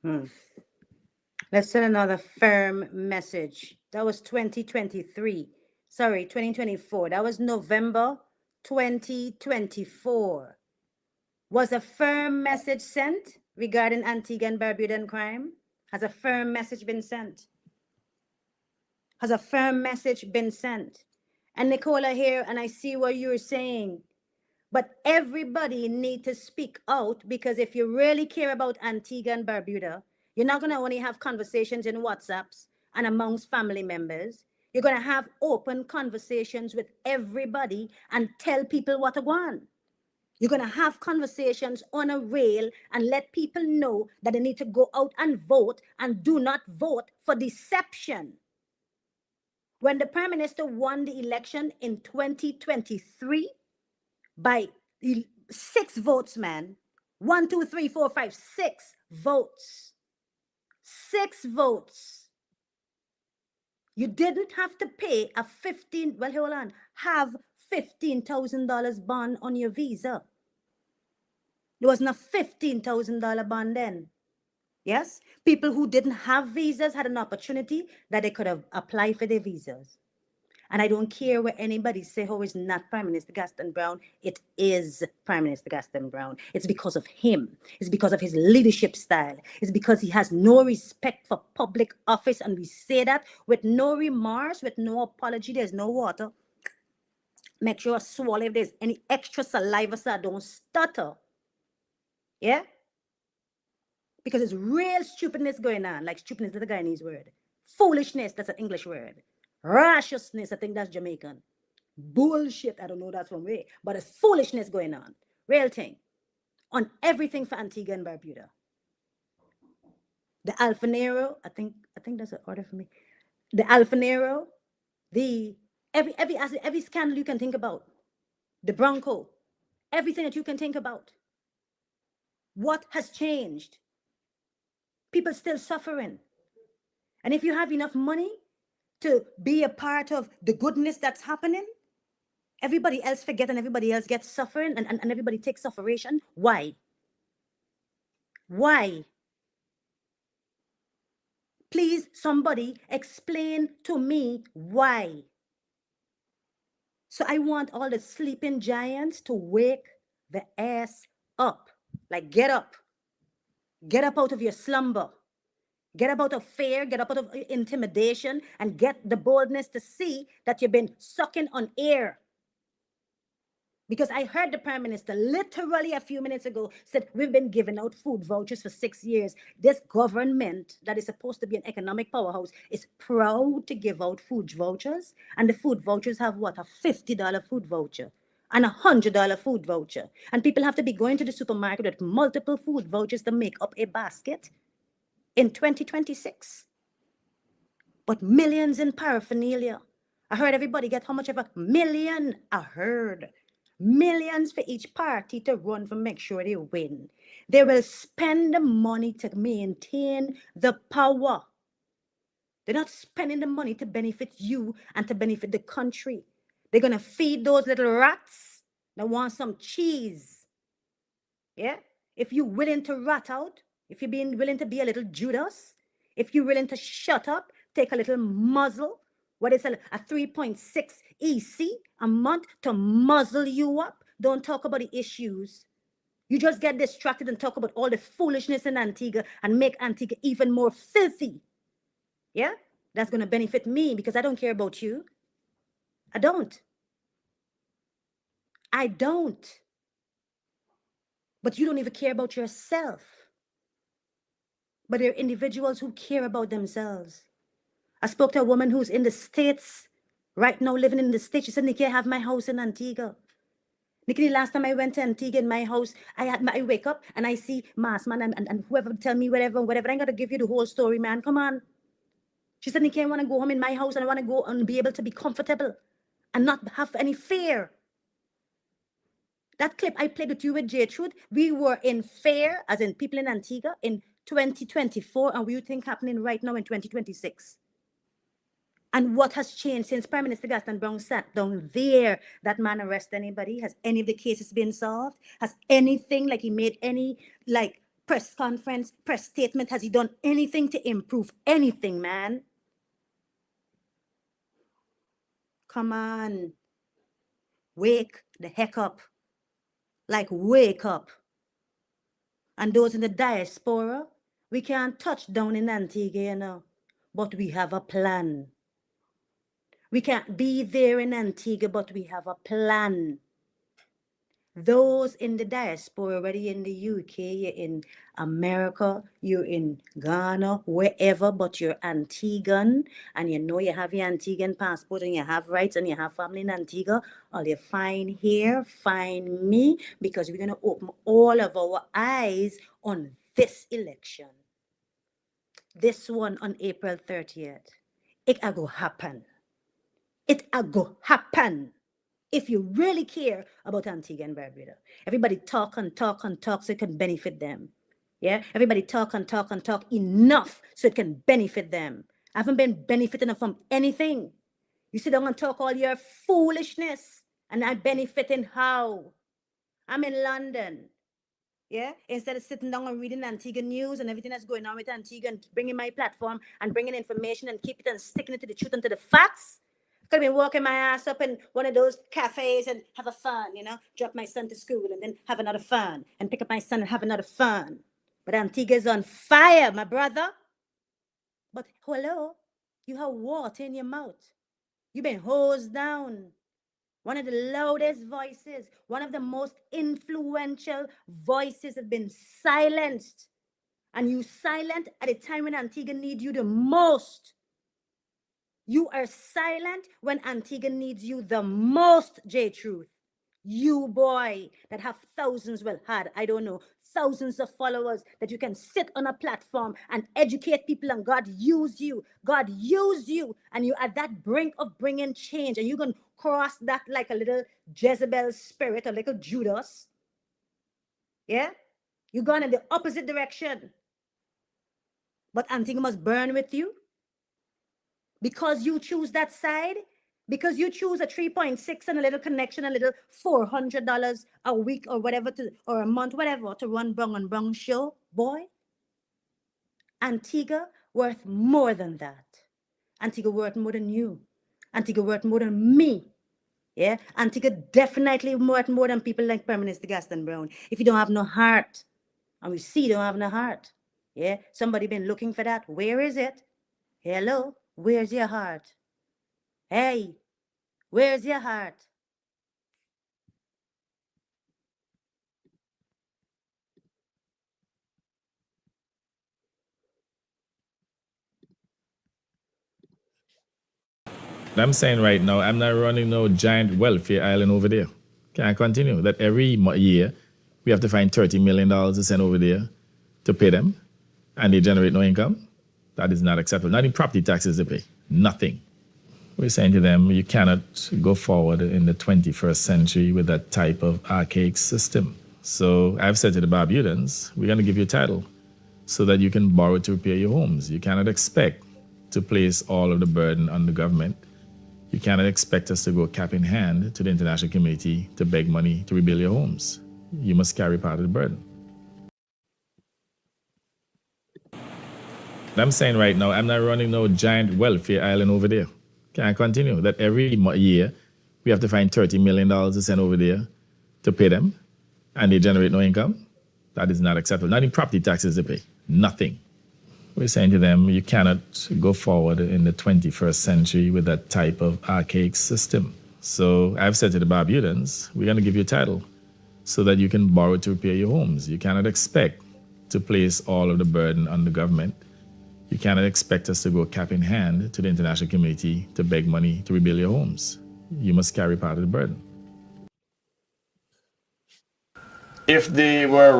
[SPEAKER 1] Let's send another firm message. That was 2023. Sorry, 2024. That was November 2024. Was a firm message sent regarding Antigua and Barbudan crime? Has a firm message been sent? Has a firm message been sent? And Nicola here, and I see what you're saying. But everybody need to speak out, because if you really care about Antigua and Barbuda, you're not going to only have conversations in WhatsApps and amongst family members. You're going to have open conversations with everybody and tell people what to want. You're going to have conversations on a rail and let people know that they need to go out and vote and do not vote for deception. When the Prime Minister won the election in 2023 by 6 votes, man, 1, 2, 3, 4, 5, 6 votes. 6 votes. You didn't have to pay a have $15,000 bond on your visa. There wasn't a $15,000 bond then. Yes? People who didn't have visas had an opportunity that they could have applied for their visas. And I don't care what anybody say, oh, it's not Prime Minister Gaston Brown. It is Prime Minister Gaston Brown. It's because of him. It's because of his leadership style. It's because he has no respect for public office. And we say that with no remorse, with no apology. There's no water. Make sure you swallow if there's any extra saliva so I don't stutter. Yeah? Because it's real stupidness going on. Like stupidness is a Guyanese word. Foolishness, that's an English word. Rashiousness, I think that's Jamaican. Bullshit, I don't know that's from where. But it's foolishness going on. Real thing. On everything for Antigua and Barbuda. The Alfanero, I think that's an order for me. The Alfanero, every scandal you can think about. The Bronco, everything that you can think about. What has changed? People still suffering. And if you have enough money to be a part of the goodness that's happening, everybody else forget and everybody else gets suffering and everybody takes sufferation. Why? Why? Please, somebody explain to me why. So I want all the sleeping giants to wake the ass up. Like, get up. Get up out of your slumber. Get up out of fear, get up out of intimidation, and get the boldness to see that you've been sucking on air. Because I heard the Prime Minister literally a few minutes ago said, we've been giving out food vouchers for 6 years. This government that is supposed to be an economic powerhouse is proud to give out food vouchers. And the food vouchers have what? A $50 food voucher and a $100 food voucher. And people have to be going to the supermarket with multiple food vouchers to make up a basket in 2026. But millions in paraphernalia. I heard everybody get how much of $1 million? I heard. Millions for each party to run for make sure they win. They will spend the money to maintain the power. They're not spending the money to benefit you and to benefit the country. They're going to feed those little rats that want some cheese. Yeah? If you're willing to rat out, if you're being willing to be a little Judas, if you're willing to shut up, take a little muzzle, what is a 3.6 EC a month to muzzle you up. Don't talk about the issues. You just get distracted and talk about all the foolishness in Antigua and make Antigua even more filthy. Yeah? That's going to benefit me because I don't care about you. I don't. I don't. But you don't even care about yourself. But there are individuals who care about themselves. I spoke to a woman who's in the States, right now living in the States. She said, Nikki, I have my house in Antigua. Nikki, the last time I went to Antigua in my house, I wake up and I see mass man and whoever tell me whatever. I got to give you the whole story, man. Come on. She said, Nikki, I want to go home in my house and I want to go and be able to be comfortable and not have any fear. That clip I played with you with J-Truth, we were in fear, as in people in Antigua, in 2024, and what do you think happening right now in 2026? And what has changed since Prime Minister Gaston Brown sat down there? That man arrest anybody? Has any of the cases been solved? Has anything, like he made any like press conference, press statement, has he done anything to improve anything, man? Come on. Wake the heck up. Like, wake up. And those in the diaspora, we can't touch down in Antigua, you know, but we have a plan. We can't be there in Antigua, but we have a plan. Those in the diaspora, whether you're in the UK, you're in America, you're in Ghana, wherever, but you're Antiguan, and you know you have your Antiguan passport and you have rights and you have family in Antigua, all you find here, find me, because we're going to open all of our eyes on this election. This one on April 30th. It a go happen. It a go happen. If you really care about Antigua and Barbuda. Everybody talk and talk and talk so it can benefit them. Yeah? Everybody talk and talk and talk enough so it can benefit them. I haven't been benefiting from anything. You sit down and talk all your foolishness, and I benefiting how? I'm in London. Yeah, instead of sitting down and reading Antigua news and everything that's going on with Antigua and bringing my platform and bringing information and keep it and sticking it to the truth and to the facts. Could have been walking my ass up in one of those cafes and have a fun, you know, drop my son to school and then have another fun and pick up my son and have another fun. But Antigua's on fire, my brother. But hello, you have water in your mouth. You've been hosed down. One of the loudest voices, one of the most influential voices have been silenced. And you silent at a time when Antigua needs you the most. You are silent when Antigua needs you the most, J-Truth. You boy that have thousands, well, I don't know, thousands of followers that you can sit on a platform and educate people and God use you. God use you and you're at that brink of bringing change and you're going to cross that like a little Jezebel spirit, a little Judas. Yeah? You're going in the opposite direction. But Antigua must burn with you because you choose that side. Because you choose a 3.6 and a little connection, a little $400 a week or whatever, or a month, whatever, to run Brung and Brung show, boy. Antigua worth more than that. Antigua worth more than you. Antigua worth more than me. Yeah, Antigua definitely worth more than people like Prime Minister Gaston Brown. If you don't have no heart, and we see you don't have no heart. Yeah, somebody been looking for that. Where is it? Hello, where's your heart? Hey, where's your heart?
[SPEAKER 7] I'm saying right now, I'm not running no giant welfare island over there. Can I continue? That every year, we have to find $30 million to send over there to pay them, and they generate no income? That is not acceptable. Not in property taxes they pay. Nothing. We're saying to them, you cannot go forward in the 21st century with that type of archaic system. So I've said to the Barbudans, we're going to give you a title so that you can borrow to repair your homes. You cannot expect to place all of the burden on the government. You cannot expect us to go cap in hand to the international community to beg money to rebuild your homes. You must carry part of the burden. I'm saying right now, I'm not running no giant welfare island over there. Can I continue? That every year, we have to find $30 million to send over there to pay them, and they generate no income? That is not acceptable. Not in property taxes they pay. Nothing. We're saying to them, you cannot go forward in the 21st century with that type of archaic system. So I've said to the Barbudans, we're going to give you a title so that you can borrow to repair your homes. You cannot expect to place all of the burden on the government. You cannot expect us to go cap in hand to the international community to beg money to rebuild your homes. You must carry part of the burden. If they were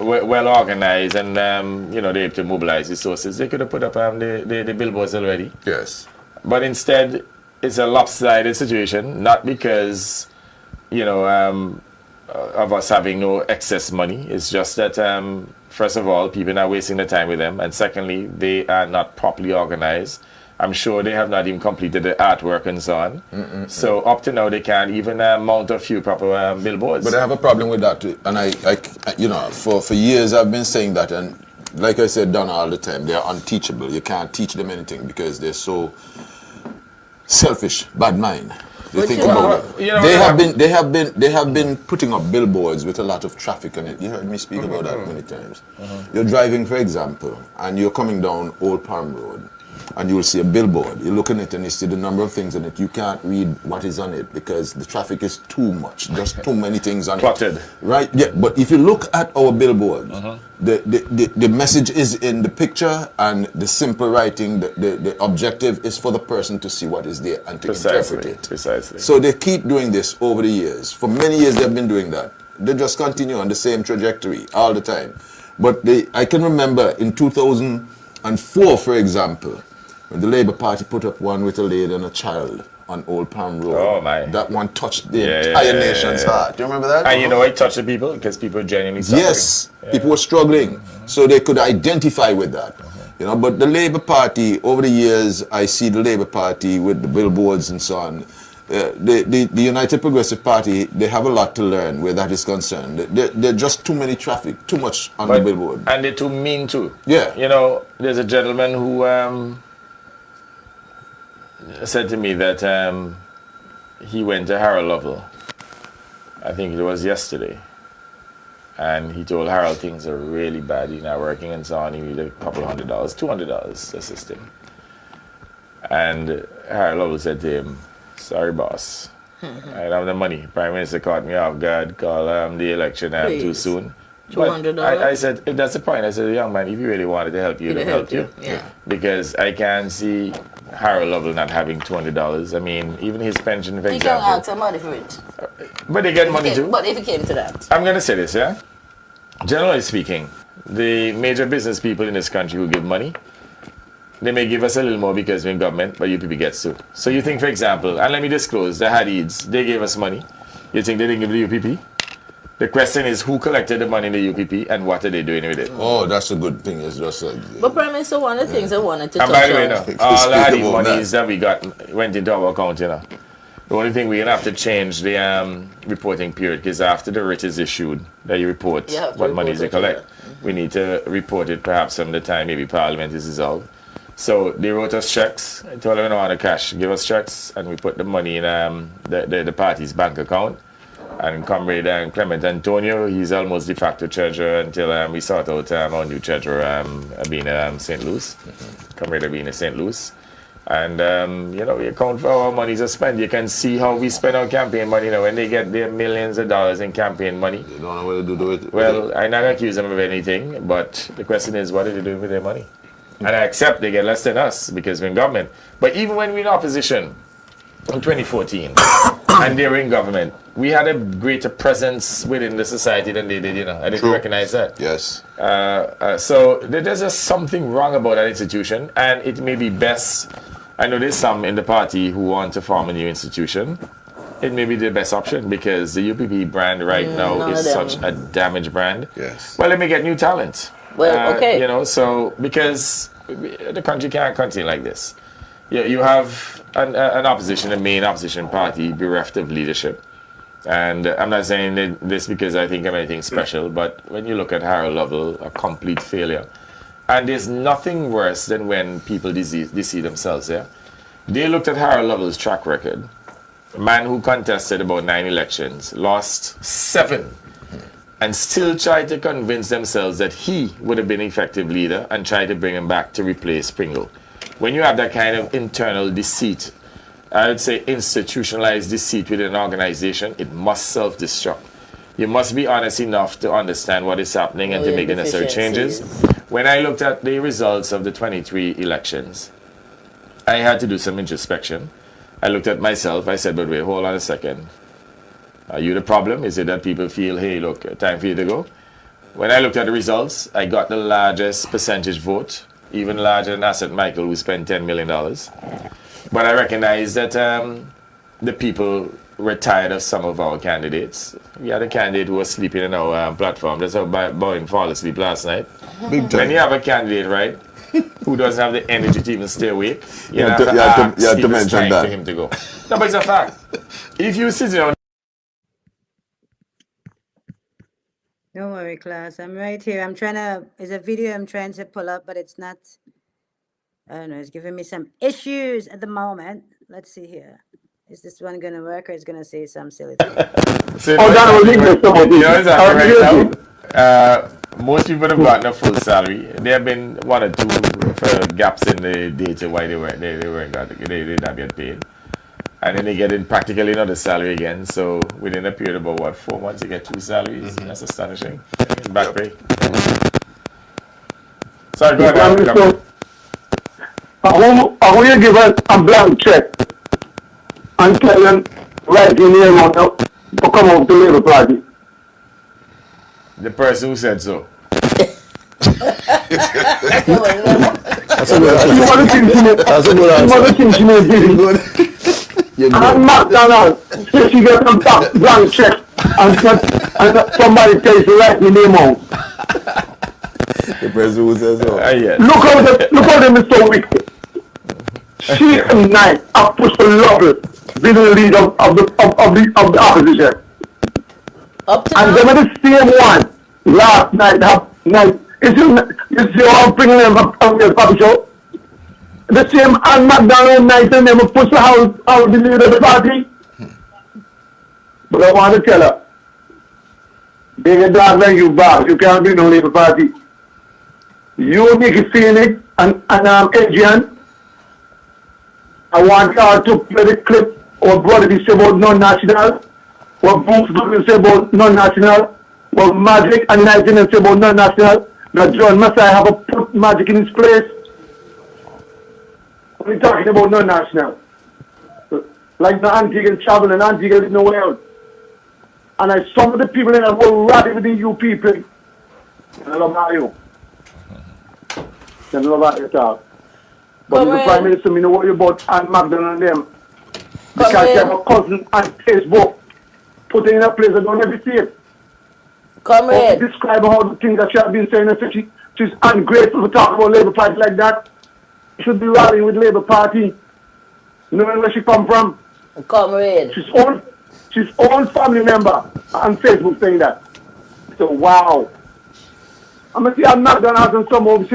[SPEAKER 7] well organized and they had to mobilize resources, they could have put up the billboards already.
[SPEAKER 4] Yes.
[SPEAKER 7] But instead, it's a lopsided situation, not because of us having no excess money. It's just that first of all, people are wasting their time with them, and secondly, they are not properly organized. I'm sure they have not even completed the artwork and so on. So up to now, they can't even mount a few proper billboards.
[SPEAKER 8] But I have a problem with that too. And I for years I've been saying that, and like I said, Donna all the time, they're unteachable. You can't teach them anything because they're so selfish, bad mind. They think about it. They have been putting up billboards with a lot of traffic on it. You heard me speak about that many times. You're driving, for example, and you're coming down Old Palm Road. and you will see a billboard. You look in it and you see the number of things in it. You can't read what is on it because the traffic is too much. Just too many things on
[SPEAKER 7] Cluttered.
[SPEAKER 8] it. Right? Yeah. But if you look at our billboards, the message is in the picture and the simple writing. The objective is for the person to see what is there and to interpret it.
[SPEAKER 7] Precisely.
[SPEAKER 8] So they keep doing this over the years. For many years they've been doing that. They just continue on the same trajectory all the time. But I can remember in 2004, for example, when the Labour Party put up one with a lady and a child on Old Palm Road.
[SPEAKER 7] Oh my!
[SPEAKER 8] That one touched the entire nation's heart. Do you remember that?
[SPEAKER 7] And you know, it touched the people because people were genuinely suffering.
[SPEAKER 8] Yes, people were struggling, so they could identify with that. You know, but the Labour Party, over the years, I see the Labour Party with the billboards and so on. The United Progressive Party, they have a lot to learn where that is concerned. There are just too many traffic, too much on the billboard.
[SPEAKER 7] And they're too mean too.
[SPEAKER 8] Yeah.
[SPEAKER 7] You know, there's a gentleman who said to me that he went to Harold Lovell. I think it was yesterday. And he told Harold things are really bad. He's not working and so on. He needed a couple $100, $200 to assist him. And Harold Lovell said to him, "Sorry, boss. I don't have the money. Prime Minister caught me off guard, called the election too soon."
[SPEAKER 10] $200.
[SPEAKER 7] I said, if that's the point, I said, young man, if you really wanted to help you, they'd help you.
[SPEAKER 10] Yeah.
[SPEAKER 7] Because I can't see Harold Lovell not having $200. I mean, even his pension, for
[SPEAKER 10] He
[SPEAKER 7] example.
[SPEAKER 10] can ask somebody for it.
[SPEAKER 7] But they get money too.
[SPEAKER 10] But if it came to that.
[SPEAKER 7] I'm going to say this, yeah? Generally speaking, the major business people in this country who give money, they may give us a little more because we're in government, but UPP gets to. So you think, for example, and let me disclose, the Hadids, they gave us money. You think they didn't give the UPP? The question is who collected the money in the UPP and what are they doing with it?
[SPEAKER 8] Oh, that's a good thing. It's just
[SPEAKER 10] But Prime Minister, one of the things I wanted to touch
[SPEAKER 7] and by the way,
[SPEAKER 10] on.
[SPEAKER 7] no, all the Hadid monies that we got went into our account, you know. The only thing we're going to have to change the reporting period because after the writ is issued, that you report what monies you collect. We need to report it perhaps some of the time, maybe Parliament is dissolved. So they wrote us checks. I told them we don't want the cash. Give us checks and we put the money in the party's bank account. And Comrade Clement Antonio, he's almost de facto treasurer until we sort out our new treasurer, Abina St. Louis. Comrade Abina St. Louis. And, you know, we account for our monies are spent. You can see how we spend our campaign money. You know, when they get their millions of dollars in campaign money.
[SPEAKER 8] They don't know what to do with it.
[SPEAKER 7] Well, I'm not accuse them of anything, but the question is, what are they doing with their money? And I accept they get less than us because we're in government. But even when we're in opposition in 2014 and they were in government, we had a greater presence within the society than they did, you know. I didn't recognize that.
[SPEAKER 8] Yes.
[SPEAKER 7] So there's just something wrong about that institution, and it may be best. I know there's some in the party who want to form a new institution. It may be the best option because the UPP brand right now is such a damaged brand.
[SPEAKER 8] Yes.
[SPEAKER 7] Well, let me get new talent.
[SPEAKER 10] Well, okay.
[SPEAKER 7] You know, so because the country can't continue like this. You have an opposition, a main opposition party bereft of leadership. And I'm not saying this because I think I'm anything special, but when you look at Harold Lovell, a complete failure. And there's nothing worse than when people deceive themselves, yeah? They looked at Harold Lovell's track record. A man who contested about 9 elections, lost 7, and still tried to convince themselves that he would have been an effective leader and tried to bring him back to replace Pringle. When you have that kind of internal deceit, I would say institutionalized deceit within an organization, it must self-destruct. You must be honest enough to understand what is happening and to make the necessary changes. When I looked at the results of the 23 elections, I had to do some introspection. I looked at myself. I said, but wait, hold on a second. Are you the problem? Is it that people feel, hey, look, time for you to go? When I looked at the results, I got the largest percentage vote, even larger than Asset Michael, who spent $10 million. But I recognize that the people were tired of some of our candidates. We had a candidate who was sleeping in our platform. That's how Boeing fall asleep last night.
[SPEAKER 8] Big time.
[SPEAKER 7] When you have a candidate, right, who doesn't have the energy to even stay awake, you have
[SPEAKER 8] to mention that.
[SPEAKER 7] For him to go. No, but it's a fact. If you sit down.
[SPEAKER 1] Don't worry, class. I'm right here. It's a video I'm trying to pull up, but it's not. I don't know. It's giving me some issues at the moment. Let's see here. Is this one going to work or is going to say some silly thing?
[SPEAKER 7] Most people have gotten a full salary. There have been one or two gaps in the data why they did not get paid. And then they get in practically another salary again. So within a period of about, what, 4 months, you get 2 salaries. That's astonishing. Back pay. Sorry, go ahead.
[SPEAKER 12] I want you to give us a blank check and tell them write your name on to come out to Labour Party.
[SPEAKER 7] The person who said so.
[SPEAKER 12] That's a good thing she may do. And McDonald says she gets a blank check and somebody tells you write your name out.
[SPEAKER 8] The person who says so.
[SPEAKER 7] Yes.
[SPEAKER 12] Look how them is so wicked. She and I have pushed for Lovell being the leader of the opposition. And them are the same one last night. You see how I'm bringing them up on the party show? The same Ann McDonald night and them push the house out the leader of the party. But I want to tell her, being a dog like you back, you can't be no Labour Party. You, Nikki Phoenix, and Adrian, I want y'all to play the clip what Brother say about non-national, what Books say about non-national, what Magic and Nightingale say about non-national. Now John Messiah have to put Magic in his place. We're talking about non-national. Like the Antigua travel and Antigua is nowhere else. And some of the people in the world rather with you people. I love how you. I love how you talk. But the Prime Minister, me know what you about Ann McDonald and them. Because they have a cousin on Facebook putting in a place that don't ever see it.
[SPEAKER 10] Comrade.
[SPEAKER 12] Describe how the things that she has been saying and she's ungrateful for talking about Labour Party like that. She should be rallying with Labour Party. Knowing where she come from.
[SPEAKER 10] Comrade.
[SPEAKER 12] She's own family member on Facebook saying that. So wow. I'm gonna see I'm not gonna ask some of
[SPEAKER 7] all I'll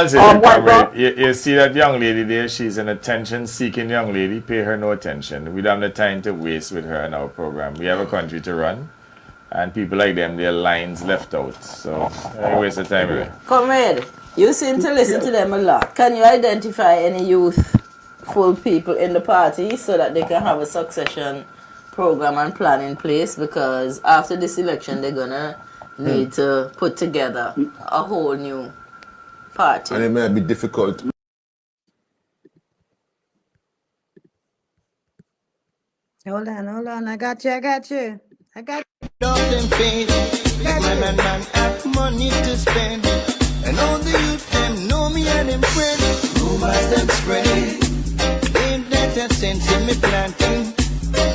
[SPEAKER 7] say, comrade, you see that young lady there, she's an attention-seeking young lady. Pay her no attention. We don't have the time to waste with her in our program. We have a country to run, and people like them, their lines left out. So, don't waste the time with her.
[SPEAKER 10] Comrade, you seem to listen to them a lot. Can you identify any youthful people in the party so that they can have a succession program and plan in place? Because after this election, they're gonna need to put together a whole new party.
[SPEAKER 8] And it may be difficult.
[SPEAKER 1] Hold on. I got you.
[SPEAKER 6] Don't them fade. Man and man have money to spend. And all the youth them know me and them friends. Rumors them spread. Ain't that a sense in me planting?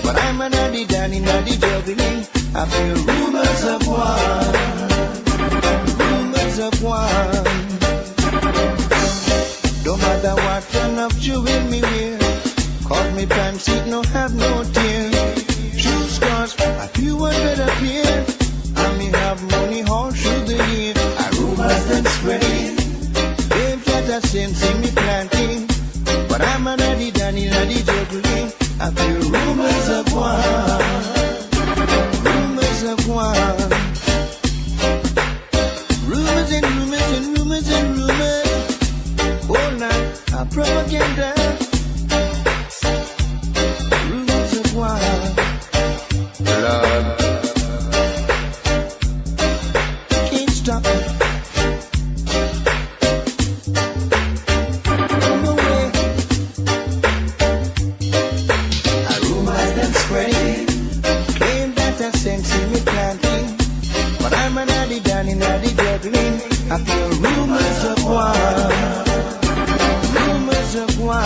[SPEAKER 6] But I'm an addy down in the juggling. I feel rumors of war. Rumors of war. Don't matter what kind of jewel me wear. Cause me prime seat no have no tear. True scars, a few hundred appear. And me have money all through the year. I rumors them spreading. They've got a sense in me planting. But I'm an addy down in the juggling. I feel rumors of war. Rumors of war. Rumors and rumors and rumors and rumors. All night, a propaganda. Rumors of war. Lord. Can't stop it. Come away. A rumors them spreading. Claim that a sense in me planting. But I'm an addy down in the juggling. I feel rumors of war. Rumors of war.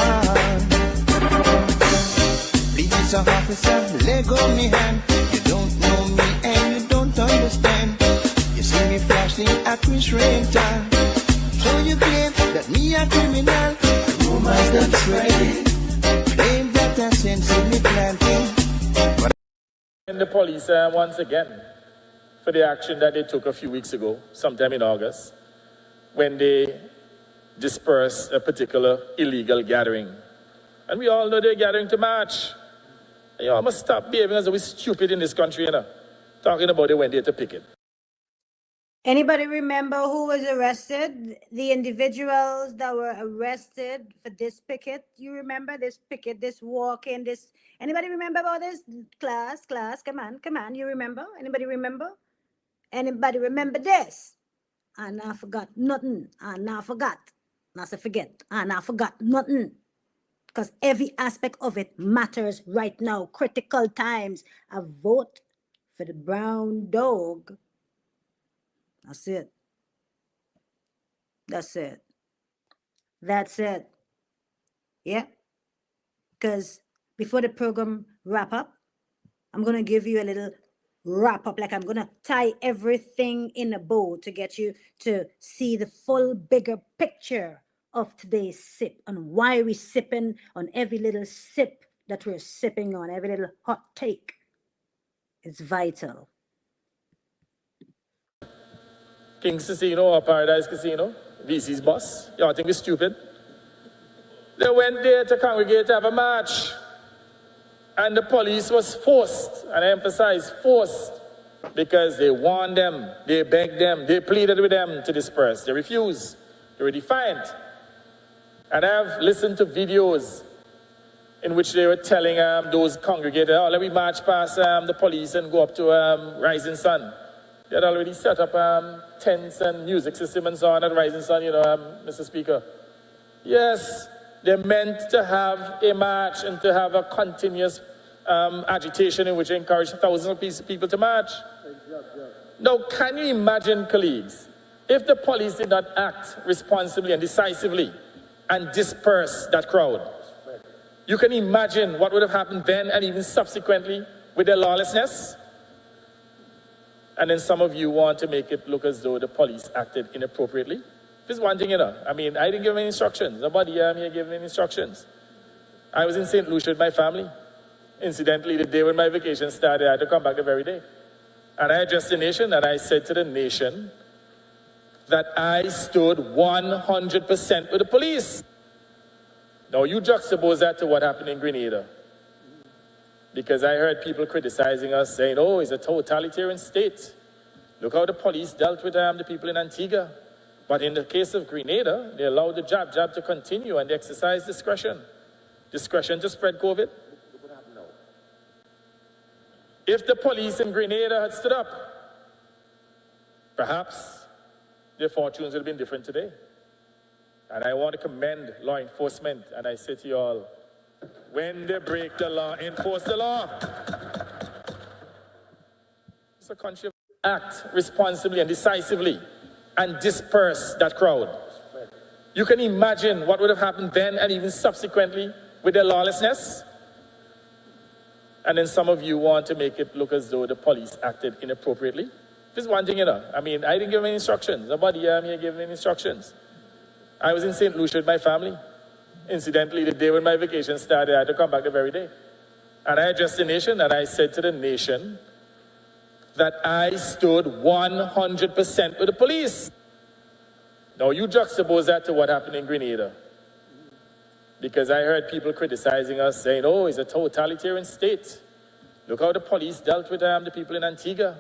[SPEAKER 6] Police officer, let go me hand. You don't know me and you don't understand. You see me flashing at Chris Rental. So you claim that me a criminal. Rumors that spreading. Claim that a sense in me planting.
[SPEAKER 7] And the police once again for the action that they took a few weeks ago, sometime in August, when they dispersed a particular illegal gathering. And we all know they're gathering to march. And you all must stop behaving as if we're stupid in this country, you know. Talking about it when they're to picket.
[SPEAKER 1] Anybody remember who was arrested? The individuals that were arrested for this picket. You remember this picket, this walk-in, this. Anybody remember about this? Class, come on. You remember? Anybody remember? Anybody remember this? And I forgot nothing. And I forgot. Not to forget. And I forgot nothing. Because every aspect of it matters right now. Critical times. A vote for the brown dog. That's it. That's it. That's it. Yeah. Because before the program wrap up, I'm going to give you a little wrap up. Like I'm going to tie everything in a bow to get you to see the full bigger picture of today's sip and why we're sipping on every little sip that we're sipping on, every little hot take. It's vital.
[SPEAKER 7] King's Casino or Paradise Casino, VC's boss. Y'all think it's stupid? They went there to congregate to have a march. And the police was forced, and I emphasize forced, because they warned them, they begged them, they pleaded with them to disperse. They refused. They were defiant. And I've listened to videos in which they were telling those congregators, oh, let me march past the police and go up to Rising Sun. They had already set up tents and music system and so on at Rising Sun, you know, Mr. Speaker. Yes, they meant to have a march and to have a continuous agitation in which they encouraged thousands of people to march. Now, can you imagine, colleagues, if the police did not act responsibly and decisively and disperse that crowd? You can imagine what would have happened then and even subsequently with their lawlessness. And then some of you want to make it look as though the police acted inappropriately. This is one thing, you know. I mean, I didn't give any instructions. Nobody here gave me any instructions. I was in St. Lucia with my family. Incidentally, the day when my vacation started, I had to come back the very day. And I addressed the nation, and I said to the nation that I stood 100% with the police. Now, you juxtapose that to what happened in Grenada. Because I heard people criticizing us, saying, oh, it's a totalitarian state. Look how the police dealt with the people in Antigua. But in the case of Grenada, they allowed the jab to continue and they exercised discretion. Discretion to spread COVID. If the police in Grenada had stood up, perhaps their fortunes would have been different today. And I want to commend law enforcement, and I say to you all, when they break the law, enforce the law. It's a country. Act responsibly and decisively and disperse that crowd. You can imagine what would have happened then and even subsequently with their lawlessness. And then some of you want to make it look as though the police acted inappropriately. This is one thing, you know. I mean, I didn't give any instructions. Nobody here gave me any instructions. I was in St. Lucia with my family. Incidentally, the day when my vacation started, I had to come back the very day. And I addressed the nation, and I said to the nation that I stood 100% with the police. Now, you juxtapose that to what happened in Grenada. Because I heard people criticizing us, saying, oh, it's a totalitarian state. Look how the police dealt with the people in Antigua.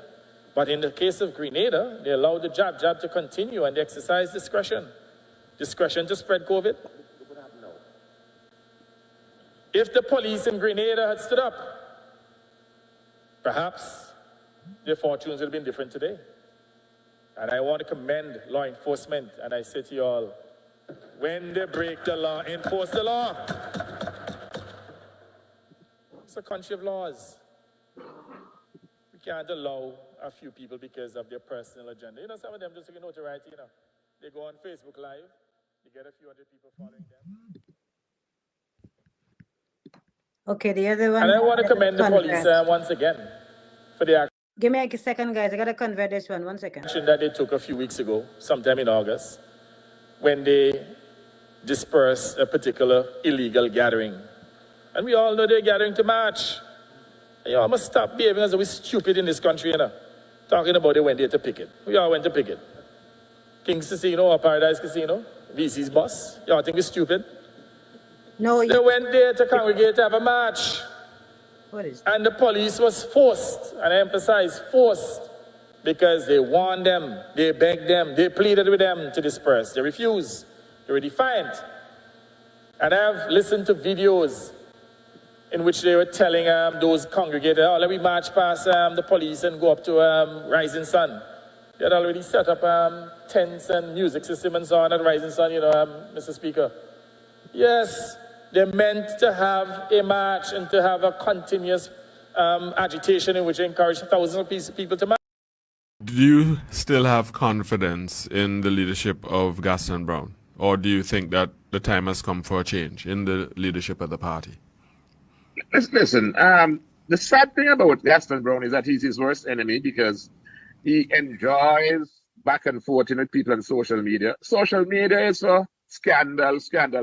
[SPEAKER 7] But in the case of Grenada, they allowed the jab to continue and they exercised discretion. Discretion to spread COVID. If the police in Grenada had stood up, perhaps their fortunes would have been different today. And I want to commend law enforcement, and I say to you all, when they break the law, enforce the law. It's a country of laws. We can't allow a few people because of their personal agenda. You know, some of them just get notoriety, you know. They go on Facebook Live, they get a few hundred people following them.
[SPEAKER 1] Okay, the other one.
[SPEAKER 7] And I want to commend the police once again for the action.
[SPEAKER 1] Give me a second, guys. I got to convert this one. 1 second.
[SPEAKER 7] Action that they took a few weeks ago, sometime in August, when they dispersed a particular illegal gathering. And we all know they're gathering to march. And you all must stop behaving as though we're stupid in this country, you know. Talking about they went there to picket. We all went to picket. King's Casino or Paradise Casino, VC's boss. Y'all think it's stupid?
[SPEAKER 1] No.
[SPEAKER 7] They went there to congregate to have a march.
[SPEAKER 1] What is
[SPEAKER 7] that? And the police was forced, and I emphasize forced, because they warned them, they begged them, they pleaded with them to disperse. They refused. They were defiant. And I've listened to videos in which they were telling those congregated, oh, let me march past the police and go up to Rising Sun. They had already set up tents and music system and so on at Rising Sun, Mr. Speaker. Yes, they meant to have a march and to have a continuous agitation in which they encouraged thousands of people to march.
[SPEAKER 13] Do you still have confidence in the leadership of Gaston Brown? Or do you think that the time has come for a change in the leadership of the party?
[SPEAKER 14] Listen, the sad thing about Gaston Brown is that he's his worst enemy because he enjoys back and forth with people on social media. Social media is a scandal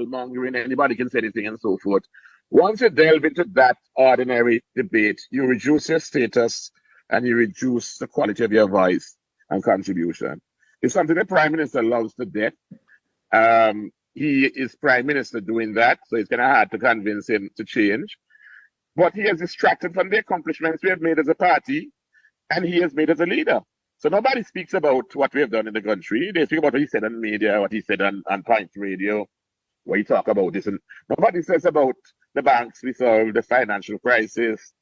[SPEAKER 14] mongering, anybody can say anything and so forth. Once you delve into that ordinary debate, you reduce your status and you reduce the quality of your voice and contribution. It's something the Prime Minister loves to death. He is Prime Minister doing that, so it's kind of hard to convince him to change. But he has distracted from the accomplishments we have made as a party, and he has made as a leader. So nobody speaks about what we have done in the country. They speak about what he said on media, what he said on Point Radio, where he talk about this. And nobody says about the banks we solved, the financial crisis,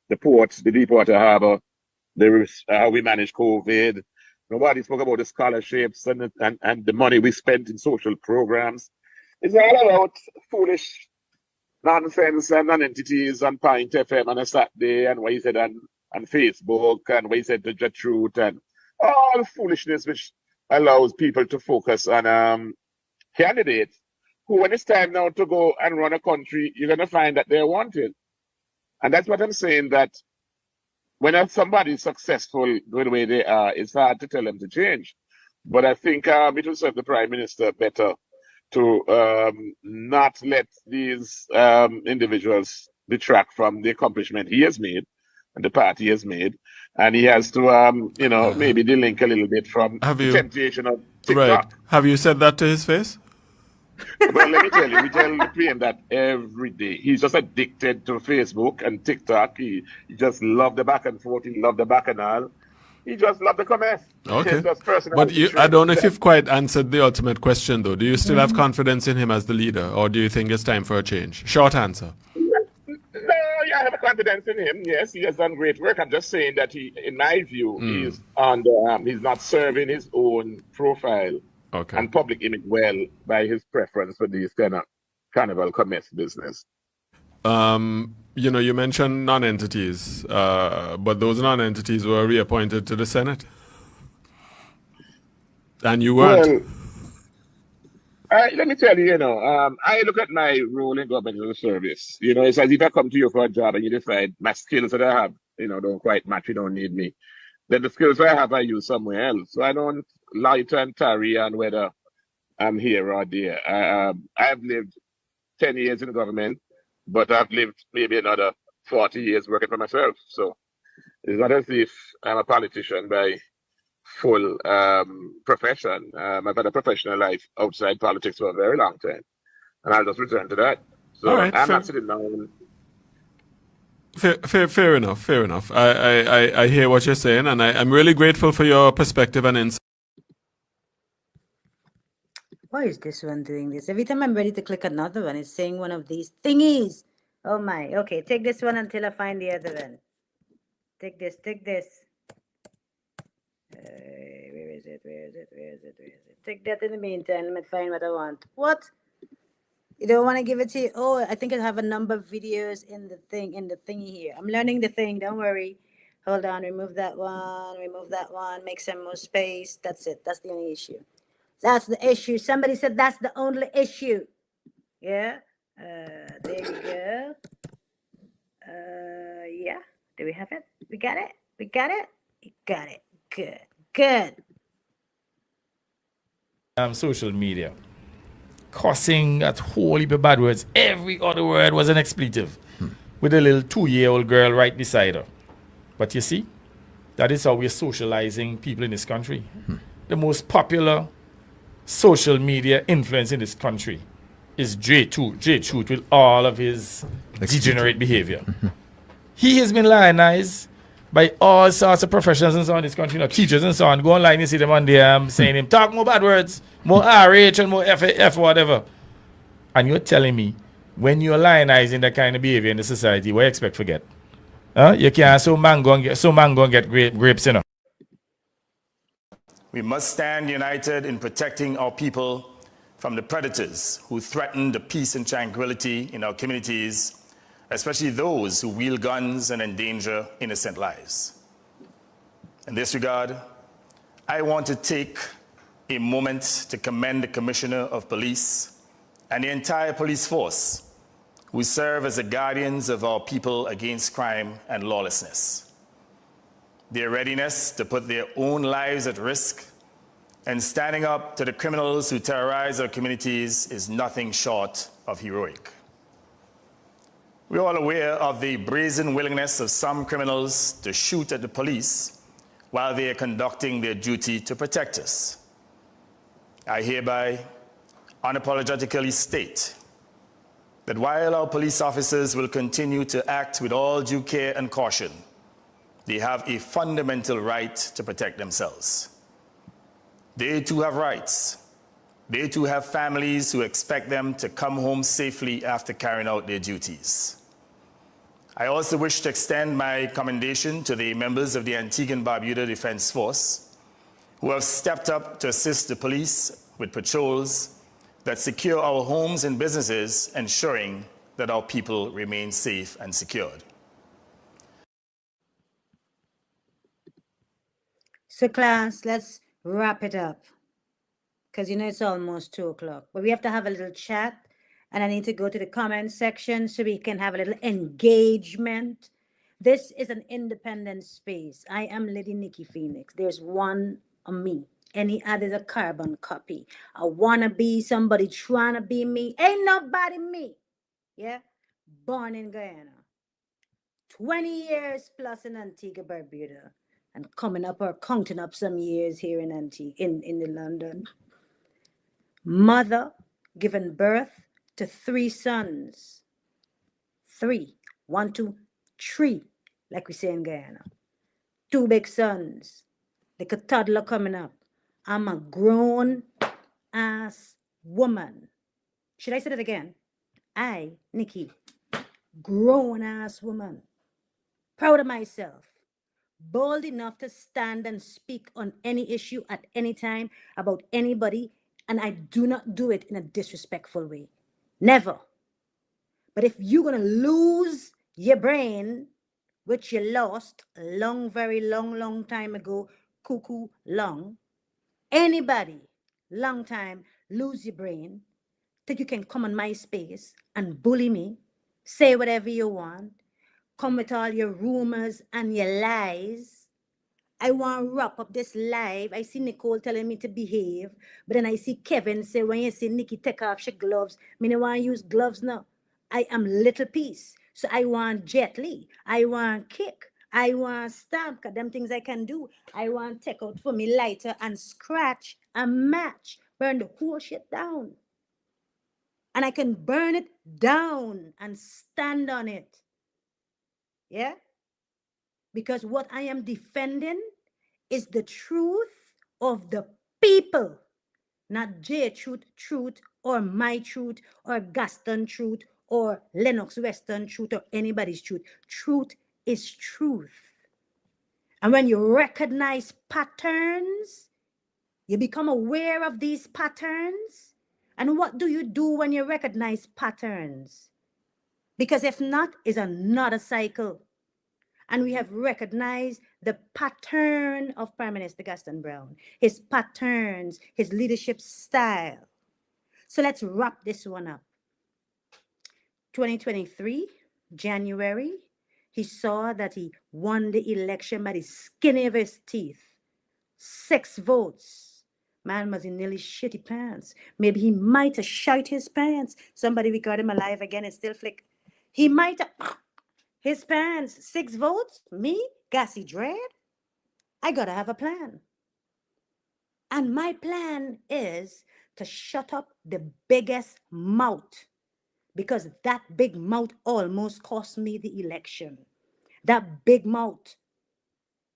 [SPEAKER 14] the ports, the Deepwater Harbor, how we managed COVID. Nobody spoke about the scholarships and the money we spent in social programs. It's all about foolish nonsense and non-entities on Pint FM on a Saturday, and what he said on Facebook, and what he said to Gertrude, and all foolishness which allows people to focus on candidates who, when it's time now to go and run a country, you're going to find that they're wanted. And that's what I'm saying, that when somebody is successful the way they are, it's hard to tell them to change. But I think it will serve the Prime Minister better to not let these individuals detract from the accomplishment he has made and the party has made. And he has to, maybe delink a little bit from the temptation of TikTok.
[SPEAKER 13] Right. Have you said that to his face?
[SPEAKER 14] Well, let me tell you, we tell the PM that every day. He's just addicted to Facebook and TikTok. He just loved the back and forth. He loved the bacchanal. He just loved the commerce.
[SPEAKER 13] Okay. But I don't know if you've quite answered the ultimate question, though. Do you still have confidence in him as the leader, or do you think it's time for a change? Short answer.
[SPEAKER 14] No, yeah, I have confidence in him. Yes, he has done great work. I'm just saying that he, in my view, he's not serving his own profile and public image well by his preference for these kind of carnival commerce business.
[SPEAKER 13] You mentioned non-entities, but those non-entities were reappointed to the Senate. And you weren't.
[SPEAKER 14] Well, let me tell you, I look at my role in governmental service. It's as if I come to you for a job and you decide my skills that I have, don't quite match, you don't need me. Then the skills I have, I use somewhere else. So I don't loiter and tarry on whether I'm here or there. I've lived 10 years in government, but I've lived maybe another 40 years working for myself. So it's not as if I'm a politician by full profession. I've had a professional life outside politics for a very long time. And I'll just return to that. So I'm not sitting down.
[SPEAKER 13] Fair enough. I hear what you're saying, and I'm really grateful for your perspective and insight.
[SPEAKER 1] Why is this one doing this? Every time I'm ready to click another one, it's saying one of these thingies. Oh my. Okay, take this one until I find the other one. Take this. Where is it? Take that in the meantime. Let me find what I want. What? You don't want to give it to you? Oh, I think I have a number of videos in the thingy here. I'm learning the thing. Don't worry. Hold on. Remove that one. Make some more space. That's it. That's the only issue. That's the issue. Somebody said that's the only issue. Yeah. There you go. Yeah. Do we have it? We got it. You got it. Good.
[SPEAKER 7] Social media. Cussing at whole heap of bad words. Every other word was an expletive. With a little 2-year-old girl right beside her. But you see, that is how we're socializing people in this country. The most popular social media influence in this country is J Truth with all of his degenerate behavior. He has been lionized by all sorts of professionals and so on in this country, teachers and so on. Go online, you see them on there saying him, talk more bad words, more RH and more F whatever. And you're telling me, when you're lionizing that kind of behavior in the society, what you expect to get? You can't so mango and get grapes,
[SPEAKER 15] We must stand united in protecting our people from the predators who threaten the peace and tranquility in our communities, especially those who wield guns and endanger innocent lives. In this regard, I want to take a moment to commend the Commissioner of Police and the entire police force who serve as the guardians of our people against crime and lawlessness. Their readiness to put their own lives at risk and standing up to the criminals who terrorize our communities is nothing short of heroic. We're all aware of the brazen willingness of some criminals to shoot at the police while they are conducting their duty to protect us. I hereby unapologetically state that while our police officers will continue to act with all due care and caution, they have a fundamental right to protect themselves. They too have rights. They too have families who expect them to come home safely after carrying out their duties. I also wish to extend my commendation to the members of the Antigua and Barbuda Defense Force who have stepped up to assist the police with patrols that secure our homes and businesses, ensuring that our people remain safe and secured.
[SPEAKER 1] So class, let's wrap it up. Because it's almost 2 o'clock. But we have to have a little chat. And I need to go to the comment section so we can have a little engagement. This is an independent space. I am Lady Nikki Phoenix. There's one of me. Any other's a carbon copy. I want to be somebody trying to be me. Ain't nobody me. Yeah? Born in Guyana. 20 years plus in Antigua, Barbuda. And coming up or counting up some years here in Antigua, in the London. Mother given birth to 3 sons. 3. 1, 2, 3, like we say in Guyana. 2 big sons. Like a toddler coming up. I'm a grown-ass woman. Should I say that again? I, Nikki, grown-ass woman. Proud of myself. Bold enough to stand and speak on any issue at any time about anybody, and I do not do it in a disrespectful way. Never. But if you're going to lose your brain, which you lost very long time ago, cuckoo long, anybody, long time, lose your brain, think you can come on my space and bully me, say whatever you want, come with all your rumors and your lies. I want to wrap up this live. I see Nicole telling me to behave, but then I see Kevin say, when you see Nikki take off your gloves, I don't want to use gloves now. I am little piece. So I want Jet Li. I want kick. I want stamp, because them things I can do. I want take out for me lighter and scratch and match. Burn the whole shit down. And I can burn it down and stand on it. Yeah? Because what I am defending is the truth of the people, not J truth, or my truth, or Gaston truth, or Lennox Western truth, or anybody's truth. Truth is truth. And when you recognize patterns, you become aware of these patterns. And what do you do when you recognize patterns? Because if not, it's another cycle. And we have recognized the pattern of Prime Minister Gaston Brown, his patterns, his leadership style. So let's wrap this one up. 2023, January, he saw that he won the election by the skin of his teeth. 6 votes. Man was in nearly shitty pants. Maybe he might have shite his pants. Somebody record him alive again, it's still flick. He might have... His pants, 6 votes? Me? Gassy Dread? I gotta have a plan. And my plan is to shut up the biggest mouth, because that big mouth almost cost me the election. That big mouth.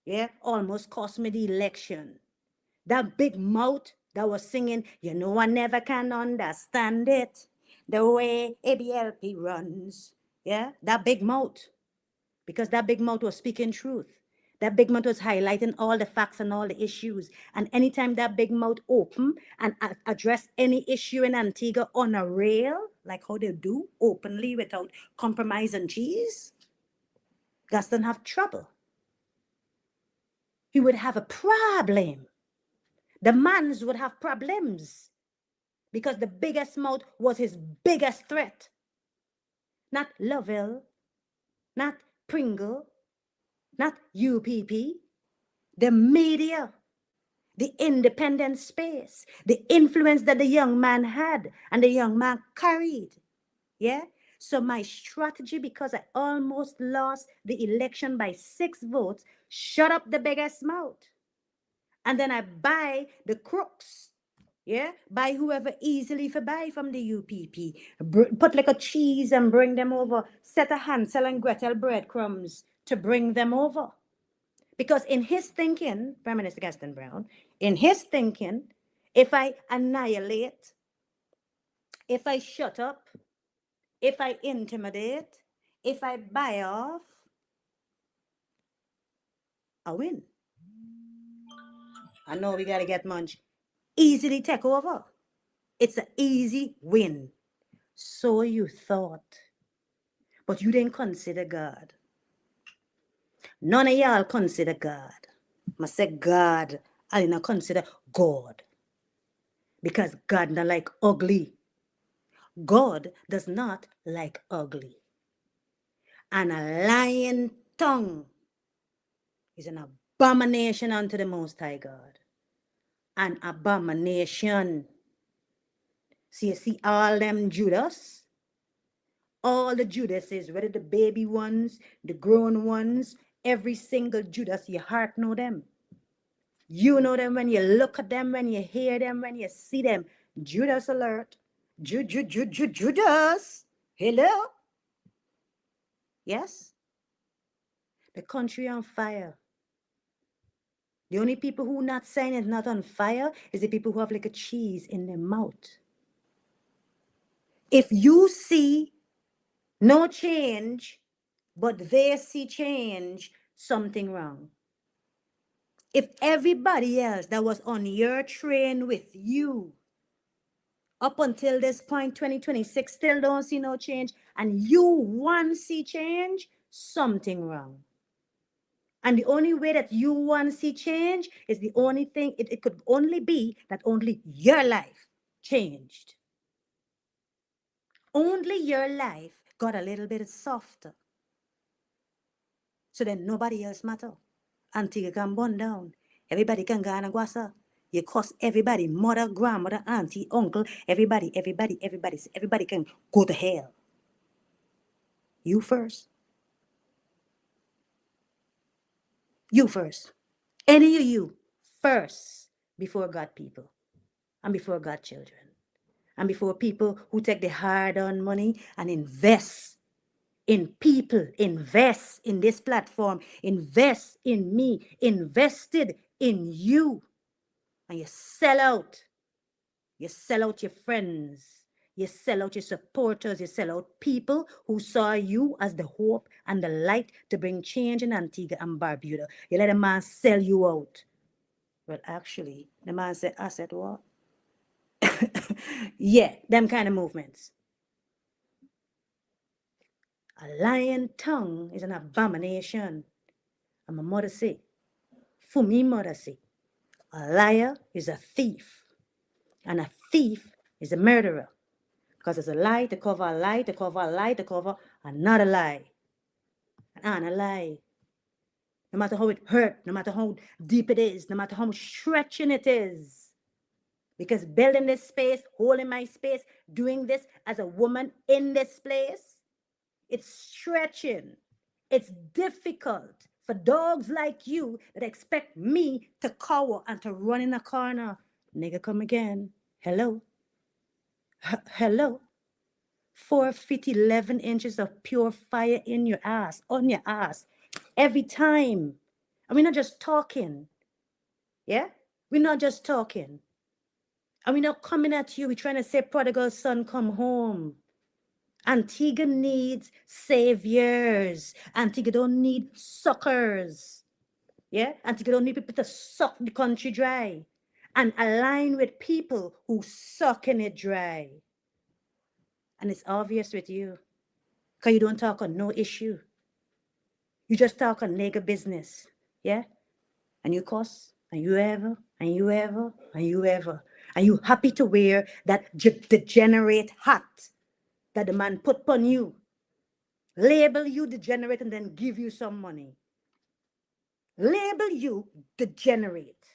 [SPEAKER 1] Yeah, almost cost me the election. That big mouth that was singing, you know, I never can understand it. The way ABLP runs. Yeah, that big mouth. Because that big mouth was speaking truth. That big mouth was highlighting all the facts and all the issues. And anytime that big mouth open and address any issue in Antigua on a rail, like how they do, openly without compromise and cheese, Gaston have trouble. He would have a problem. The mans would have problems because the biggest mouth was his biggest threat. Not Lovell, not Pringle, not UPP, the media, the independent space, the influence that the young man had and the young man carried. Yeah? So my strategy, because I almost lost the election by 6 votes, shut up the biggest mouth. And then I buy the crooks. Yeah, buy whoever easily for buy from the UPP. Put like a cheese and bring them over. Set a Hansel and Gretel breadcrumbs to bring them over. Because in his thinking, Prime Minister Gaston Brown, in his thinking, if I annihilate, if I shut up, if I intimidate, if I buy off, I win. I know we got to get much. Easily take over. It's an easy win. So you thought. But you didn't consider God. None of y'all consider God. I say God, I didn't consider God. Because God not like ugly. God does not like ugly. And a lying tongue is an abomination unto the Most High God. An abomination. So you see all them Judas, all the Judases, whether the baby ones, the grown ones, every single Judas, your heart know them. You know them when you look at them, when you hear them, when you see them. Judas alert. Judas. Hello. Yes. The country on fire. The only people who not saying it's not on fire is the people who have like a cheese in their mouth. If you see no change, but they see change, something wrong. If everybody else that was on your train with you up until this point, 2026, still don't see no change, and you want to see change, something wrong. And the only way that you want to see change is the only thing, it could only be that only your life changed. Only your life got a little bit softer. So then nobody else matter. Until you can burn down. Everybody can go and guasa. You cost everybody, mother, grandmother, auntie, uncle, everybody can go to hell. You first. You first. Any of you first before God people and before God children and before people who take the hard-earned money and invest in people, invest in this platform, invest in me, invested in you, and you sell out. You sell out your friends. You sell out your supporters. You sell out people who saw you as the hope and the light to bring change in Antigua and Barbuda. You let a man sell you out. Well, actually, the man said, I said, what? Yeah, them kind of movements. A lying tongue is an abomination. And my mother say, for me, mother say, a liar is a thief. And a thief is a murderer. Because it's a lie to cover a lie, to cover a lie, to cover another lie. And a lie. No matter how it hurt, no matter how deep it is, no matter how stretching it is. Because building this space, holding my space, doing this as a woman in this place, it's stretching. It's difficult for dogs like you that expect me to cower and to run in a corner. Nigga, come again. Hello? Hello? 4 feet 11 inches of pure fire in your ass, on your ass, every time. And we're not just talking. Yeah? We're not just talking. And we're not coming at you. We're trying to say, prodigal son, come home. Antigua needs saviors. Antigua don't need suckers. Yeah? Antigua don't need people to suck the country dry and align with people who sucking it dry. And it's obvious with you. Because you don't talk on no issue. You just talk on nigger business. Yeah? And you cuss, and you ever, and you ever, and you ever. And you happy to wear that degenerate hat that the man put on you. Label you degenerate and then give you some money. Label you degenerate.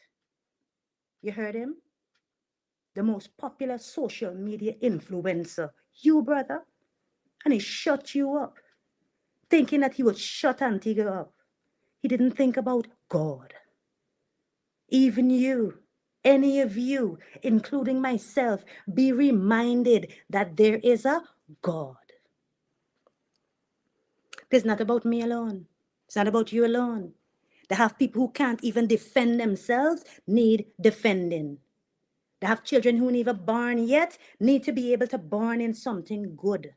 [SPEAKER 1] You heard him? The most popular social media influencer. You, brother. And he shut you up. Thinking that he would shut Antigua up. He didn't think about God. Even you, any of you, including myself, be reminded that there is a God. It's not about me alone. It's not about you alone. They have people who can't even defend themselves, need defending. They have children who never born yet, need to be able to born in something good.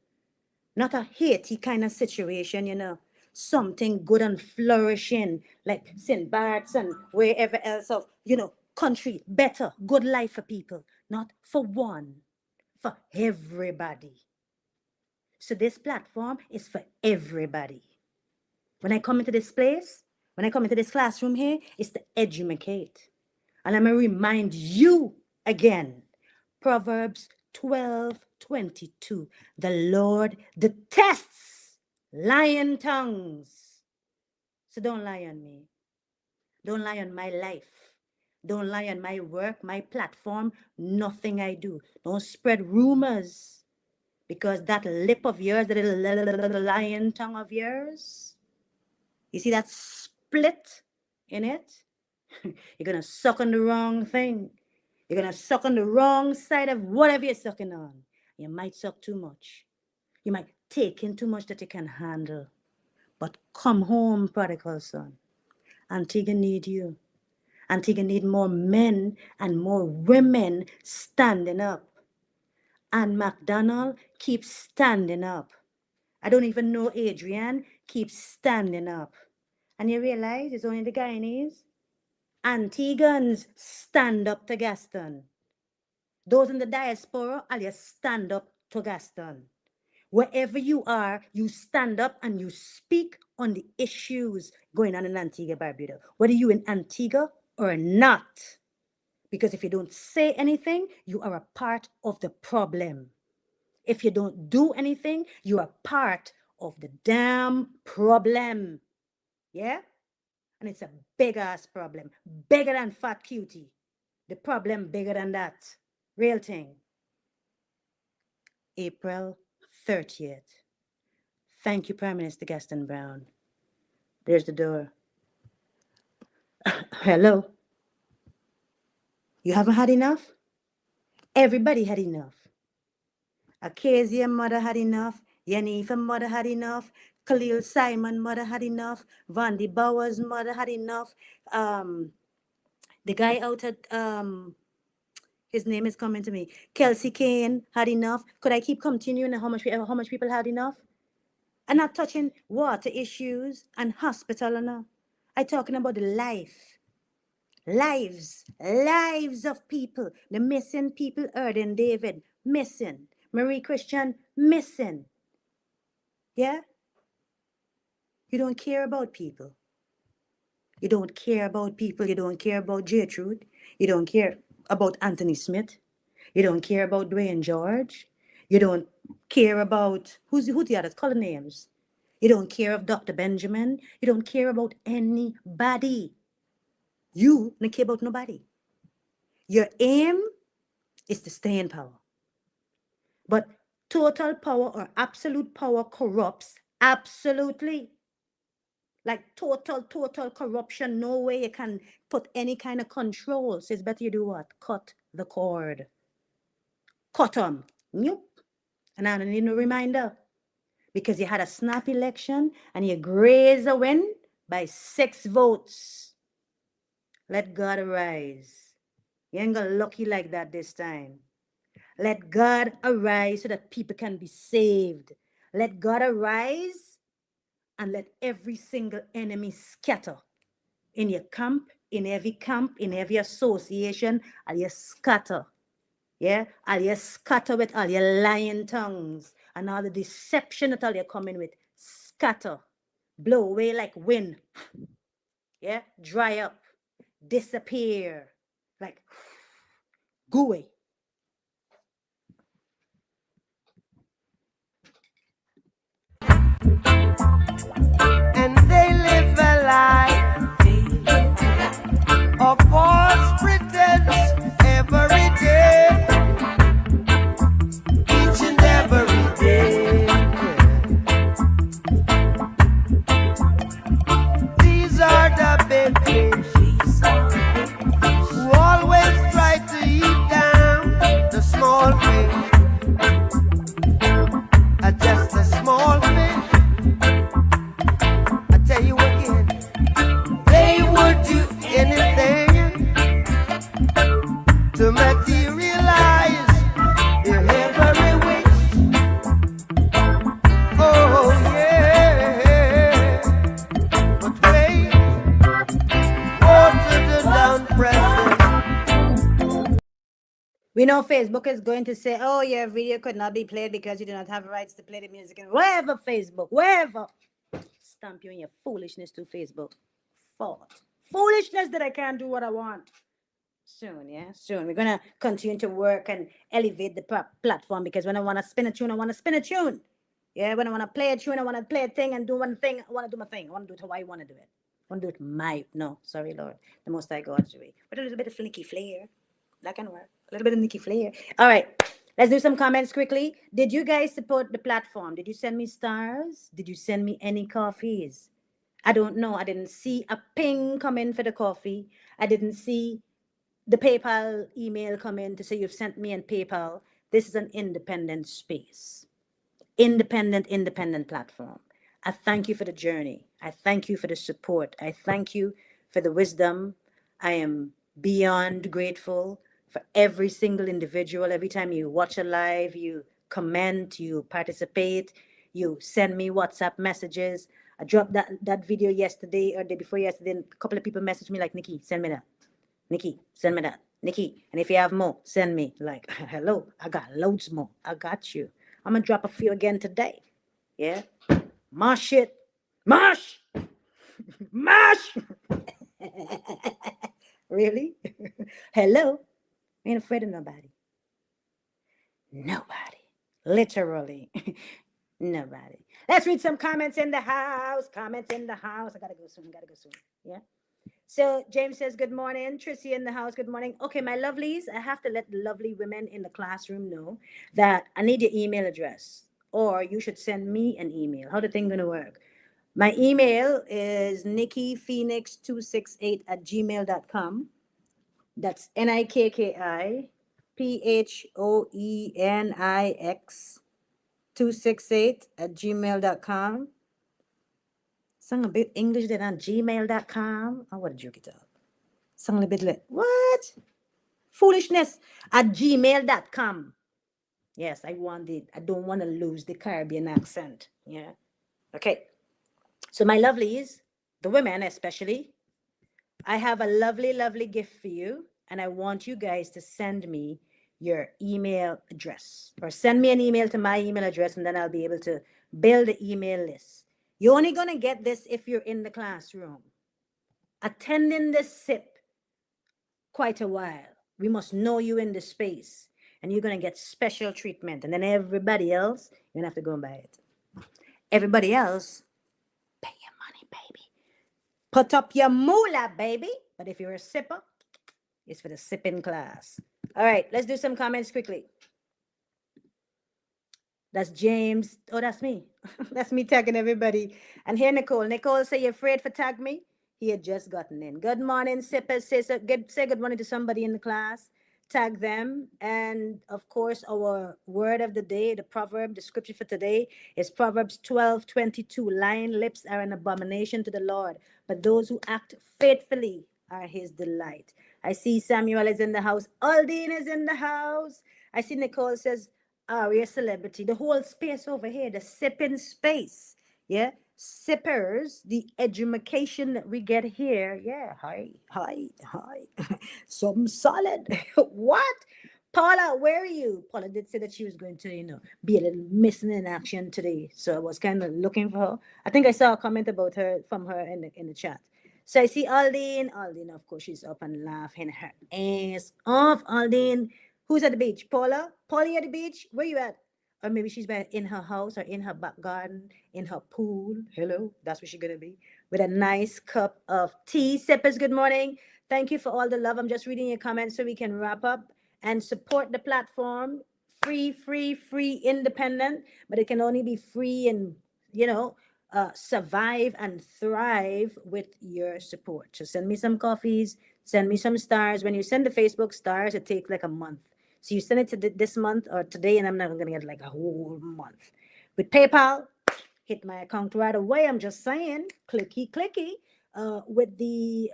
[SPEAKER 1] Not a Haiti kind of situation, you know. Something good and flourishing, like St. Bart's and wherever else of, you know, country, better, good life for people. Not for one, for everybody. So this platform is for everybody. When I come into this place, when I come into this classroom here, it's to educate. And I'm going to remind you again, Proverbs 12:22. The Lord detests lying tongues. So don't lie on me. Don't lie on my life. Don't lie on my work, my platform, nothing I do. Don't spread rumors. Because that lip of yours, that little lying tongue of yours, you see that split in it? You're going to suck on the wrong thing. You're going to suck on the wrong side of whatever you're sucking on. You might suck too much. You might take in too much that you can handle. But come home, prodigal son. Antigua need you. Antigua need more men and more women standing up. And McDonald keeps standing up. I don't even know Adrian keeps standing up. And you realize it's only the Guyanese? Antiguans stand up to Gaston. Those in the diaspora, all you stand up to Gaston. Wherever you are, you stand up and you speak on the issues going on in Antigua, Barbuda, whether you're in Antigua or not. Because if you don't say anything, you are a part of the problem. If you don't do anything, you are part of the damn problem. Yeah? And it's a big ass problem. Bigger than Fat Cutie. The problem bigger than that. Real thing. April 30th. Thank you, Prime Minister Gaston Brown. There's the door. Hello? You haven't had enough? Everybody had enough. Acacia mother had enough. Yanifa mother had enough. Khalil Simon mother had enough. Vandy Bowers mother had enough. The guy out at his name is coming to me. Kelsey Kane had enough. Could I keep continuing how much people had enough? I'm not touching water issues and hospital and all. I'm talking about the lives of people. The missing people, Erden David, missing. Marie Christian, missing. Yeah? You don't care about people. You don't care about people. You don't care about Gertrude. You don't care about Anthony Smith. You don't care about Dwayne George. You don't care about, who the others? Call the names. You don't care of Dr. Benjamin. You don't care about anybody. You don't care about nobody. Your aim is to stay in power. But total power or absolute power corrupts absolutely. Like total corruption. No way you can put any kind of control. So it's better you do what? Cut the cord. Cut them. Nope. And I don't need no reminder. Because you had a snap election and you grazed a win by 6 votes. Let God arise. You ain't gonna lucky like that this time. Let God arise so that people can be saved. Let God arise and let every single enemy scatter in your camp, in every association, and you scatter. Yeah, all you scatter with all your lying tongues and all the deception that all you're coming with. Scatter, blow away like wind. Yeah, dry up, disappear, like go away.
[SPEAKER 2] And they live a life of false pretense every day, each and every day. These are the big fish who always try to eat down the small fish. Just a small fish. I tell you again, they would do anything to materialize their every wish. Oh yeah, but wait, to the down pressure.
[SPEAKER 1] We know Facebook is going to say, oh, your video could not be played because you do not have rights to play the music. And wherever, Facebook, wherever. Stamp you in your foolishness to Facebook. Foolishness that I can't do what I want. Soon, yeah? Soon. We're going to continue to work and elevate the platform because when I want to spin a tune, I want to spin a tune. Yeah, when I want to play a tune, I want to play a thing and do one thing. I want to do my thing. I want to do it how I want to do it. I want to do it no, sorry, Lord. The Most High God's way. With a little bit of flinky flair. That can work. A little bit of Nikki flair. All right. Let's do some comments quickly. Did you guys support the platform? Did you send me stars? Did you send me any coffees? I don't know. I didn't see a ping come in for the coffee. I didn't see the PayPal email come in to say you've sent me in PayPal. This is an independent space. Independent platform. I thank you for the journey. I thank you for the support. I thank you for the wisdom. I am beyond grateful for every single individual. Every time you watch a live, you comment, you participate, you send me WhatsApp messages. I dropped that video yesterday or the day before yesterday, and a couple of people messaged me like, Nikki, send me that. Nikki, send me that. Nikki, and if you have more, send me. Like, hello, I got loads more. I got you. I'm going to drop a few again today. Yeah? Mosh it. Mosh! Mosh! Really? Hello? Ain't afraid of nobody. Nobody. Literally. Nobody. Let's read some comments in the house. Comments in the house. I gotta go soon. Yeah. So James says, good morning. Trissy in the house. Good morning. Okay, my lovelies, I have to let the lovely women in the classroom know that I need your email address, or you should send me an email. How the thing gonna work? My email is nikkiphoenix268@gmail.com. That's NIKKIPHOENIX 268@gmail.com. Song a bit English than on gmail.com. I want to joke it up. Song a bit like, what? Foolishness at gmail.com. Yes, I don't want to lose the Caribbean accent. Yeah. Okay. So my lovelies, the women especially, I have a lovely, lovely gift for you. And I want you guys to send me your email address, or send me an email to my email address, and then I'll be able to build the email list. You're only going to get this if you're in the classroom, attending the SIP quite a while. We must know you in the space, and you're going to get special treatment. And then everybody else, you're going to have to go and buy it. Everybody else, pay your money, baby. Put up your moolah, baby. But if you're a sipper, it's for the sipping class. All right, let's do some comments quickly. That's James. Oh, that's me. That's me tagging everybody. And here, Nicole. Nicole, say you're afraid for tag me? He had just gotten in. Good morning, sippers. Say good morning to somebody in the class. Tag them. And, of course, our word of the day, the proverb, the scripture for today is Proverbs 12:22. Lying lips are an abomination to the Lord, but those who act faithfully are his delight. I see Samuel is in the house. Aldine is in the house. I see Nicole says, Aria celebrity. The whole space over here, the sipping space. Yeah. Sippers, the education that we get here. Yeah. Hi, hi, hi. Some solid. What? Paula, where are you? Paula did say that she was going to, be a little missing in action today. So I was kind of looking for her. I think I saw a comment about her from her in the chat. So I see Aldine. Aldine, of course, she's up and laughing her ass off. Aldine, who's at the beach? Paula? Paula at the beach? Where you at? Or maybe she's in her house or in her back garden, in her pool. Hello, that's where she's gonna be. With a nice cup of tea. Sippers, good morning. Thank you for all the love. I'm just reading your comments so we can wrap up and support the platform. Free, free, free, independent, but it can only be free and, survive and thrive with your support. So send me some coffees, send me some stars. When you send the Facebook stars, it takes like a month. So you send it to this month or today, and I'm not going to get like a whole month. With PayPal, hit my account right away. I'm just saying, clicky, clicky. With the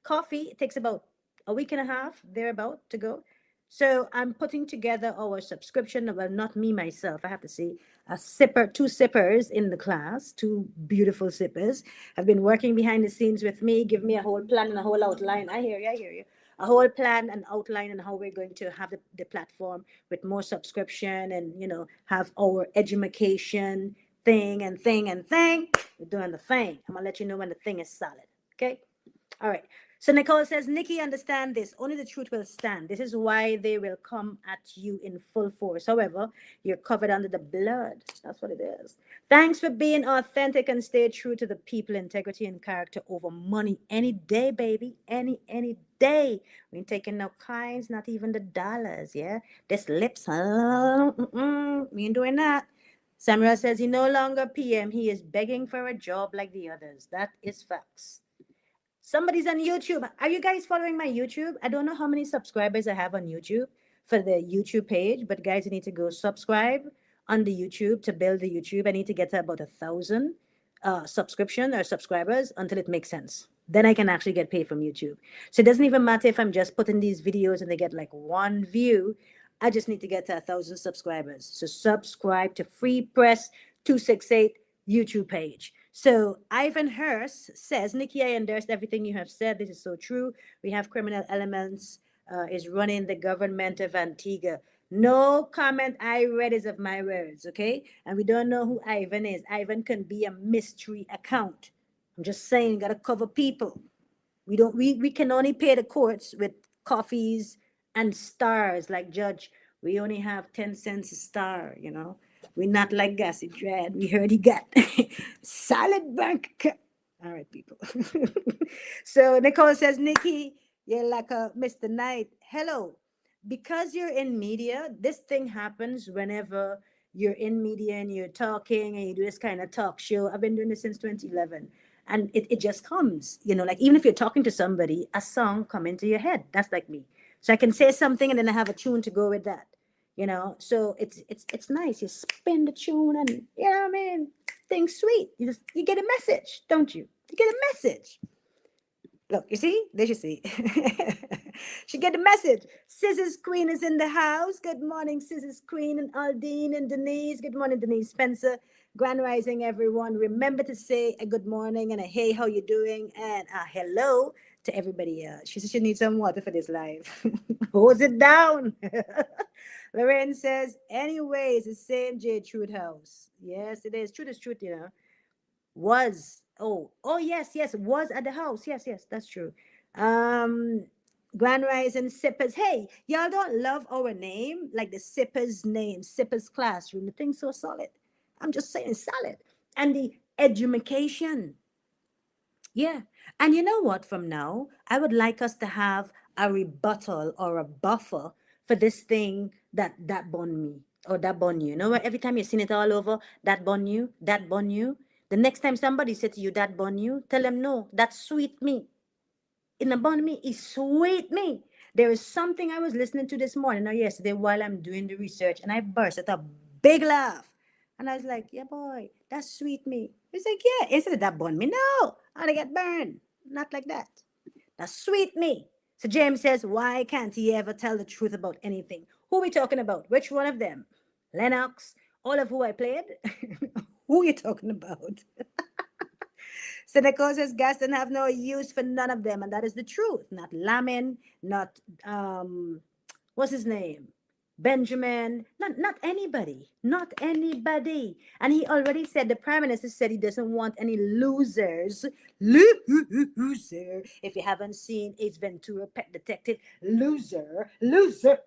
[SPEAKER 1] coffee, it takes about a week and a half, thereabout, to go. So I'm putting together our subscription. Well, not me myself, I have to say. Two sippers in the class, two beautiful sippers, have been working behind the scenes with me, give me a whole plan and a whole outline. I hear you. A whole plan and outline and how we're going to have the platform with more subscription and, have our education thing and thing and thing. We're doing the thing. I'm going to let you know when the thing is solid. Okay? All right. So Nicole says, Nikki, understand this. Only the truth will stand. This is why they will come at you in full force. However, you're covered under the blood. That's what it is. Thanks for being authentic and stay true to the people, integrity and character over money any day, baby. Any day. We ain't taking no coins, not even the dollars, yeah? This lips, we ain't doing that. Samuel says he no longer PM. He is begging for a job like the others. That is facts. Somebody's on YouTube. Are you guys following my YouTube? I don't know how many subscribers I have on YouTube for the YouTube page, but guys, you need to go subscribe on the YouTube to build the YouTube. I need to get to about 1,000 subscription or subscribers until it makes sense. Then I can actually get paid from YouTube. So it doesn't even matter if I'm just putting these videos and they get like one view. I just need to get to 1,000 subscribers. So subscribe to Free Press 268 YouTube page. So Ivan Hurst says, Nikki, I endorse everything you have said. This is so true. We have criminal elements is running the government of Antigua. No comment I read is of my words, okay? And we don't know who Ivan is. Ivan can be a mystery account. I'm just saying, gotta cover people. We can only pay the courts with coffees and stars like Judge. We only have 10 cents a star, We're not like Gassy Dread. We heard he got solid bank account. All right, people. So Nicole says, Nikki, you're like a Mr. Knight. Hello. Because you're in media, this thing happens whenever you're in media and you're talking and you do this kind of talk show. I've been doing this since 2011. And it just comes, like even if you're talking to somebody, a song come into your head. That's like me. So I can say something and then I have a tune to go with that. So it's nice. You spin the tune and things sweet. You get a message, don't you? You get a message. Look, you see? There you see. She get the message. Scissors Queen is in the house. Good morning, Scissors Queen and Aldine and Denise. Good morning, Denise Spencer. Grand rising, everyone. Remember to say a good morning and a hey, how you doing? And a hello to everybody else. She says she needs some water for this live. Hose it down. Lorraine says, anyway, it's the same J Truth house. Yes, it is. Truth is truth, Was. Oh, yes, was at the house. Yes, that's true. Grand Rising Sippers. Hey, y'all don't love our name? Like the Sippers name, Sippers Classroom. The thing's so solid. I'm just saying solid. And the education. Yeah. And you know what? From now, I would like us to have a rebuttal or a buffer for this thing that bun me or that bun you. Where every time you've seen it all over, that bun you. The next time somebody said to you, that bun you, tell them, no, that's sweet me. In the bun me is sweet me. There is something I was listening to this morning or yesterday while I'm doing the research, and I burst at a big laugh. And I was like, yeah, boy, that's sweet me. He's like, yeah, instead of that bun me, no, I want to get burned. Not like that. Now, sweet me. So James says, why can't he ever tell the truth about anything? Who are we talking about? Which one of them? Lennox? All of who I played? Who are you talking about? Seneca says, Gaston have no use for none of them, and that is the truth. Not Lamin, not, what's his name? Benjamin, not anybody, not anybody. And he already said, the prime minister said he doesn't want any losers. Loser. If you haven't seen Ace Ventura, Pet Detective, loser, loser,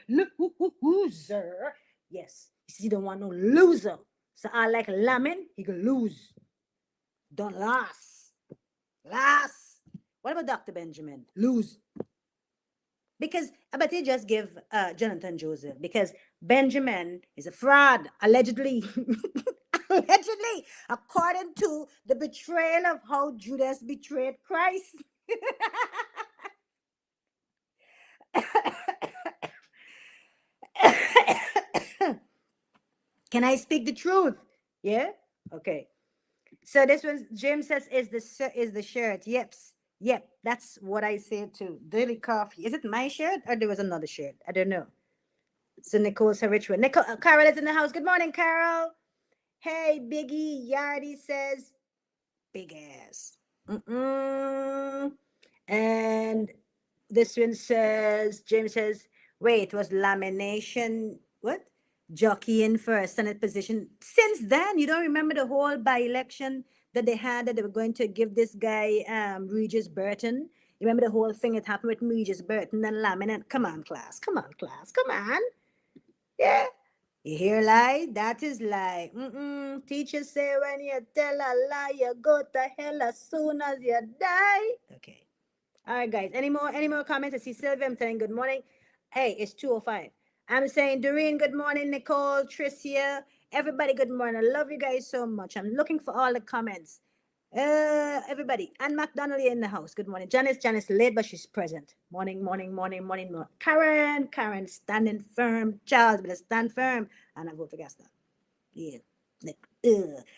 [SPEAKER 1] loser. Yes, he says he don't want no loser. So I like Lamin, he can lose. Don't last. Last. What about Dr. Benjamin? Lose. Because I bet he just give Jonathan Joseph, because Benjamin is a fraud, allegedly. Allegedly, according to the betrayal of how Judas betrayed Christ. Can I speak the truth? Yeah? Okay. So this one, Jim says, is the shirt. Yep, that's what I said too. Daily coffee. Is it my shirt or there was another shirt? I don't know. So Nicole's a rich one. Carol is in the house. Good morning, Carol. Hey, Biggie Yardy says, big ass. And this one says, James says, wait, was lamination, what? Jockeying for a Senate position. Since then, you don't remember the whole by-election that they had, that they were going to give this guy, Regis Burton? You remember the whole thing that happened with Regis Burton and Lamin? Come on, class. Come on, class. Come on. Yeah. You hear lie? That is lie. Teachers say when you tell a lie, you go to hell as soon as you die. Okay. All right, guys. Any more comments? I see Sylvia. I'm saying good morning. Hey, it's 2:05. I'm saying Doreen, good morning. Nicole, Tricia, everybody, good morning. I love you guys so much. I'm looking for all the comments. Everybody. Ann McDonald in the house. Good morning. Janice late, but she's present. Morning. Karen standing firm. Charles, better stand firm. And I vote for Gaston. Yeah.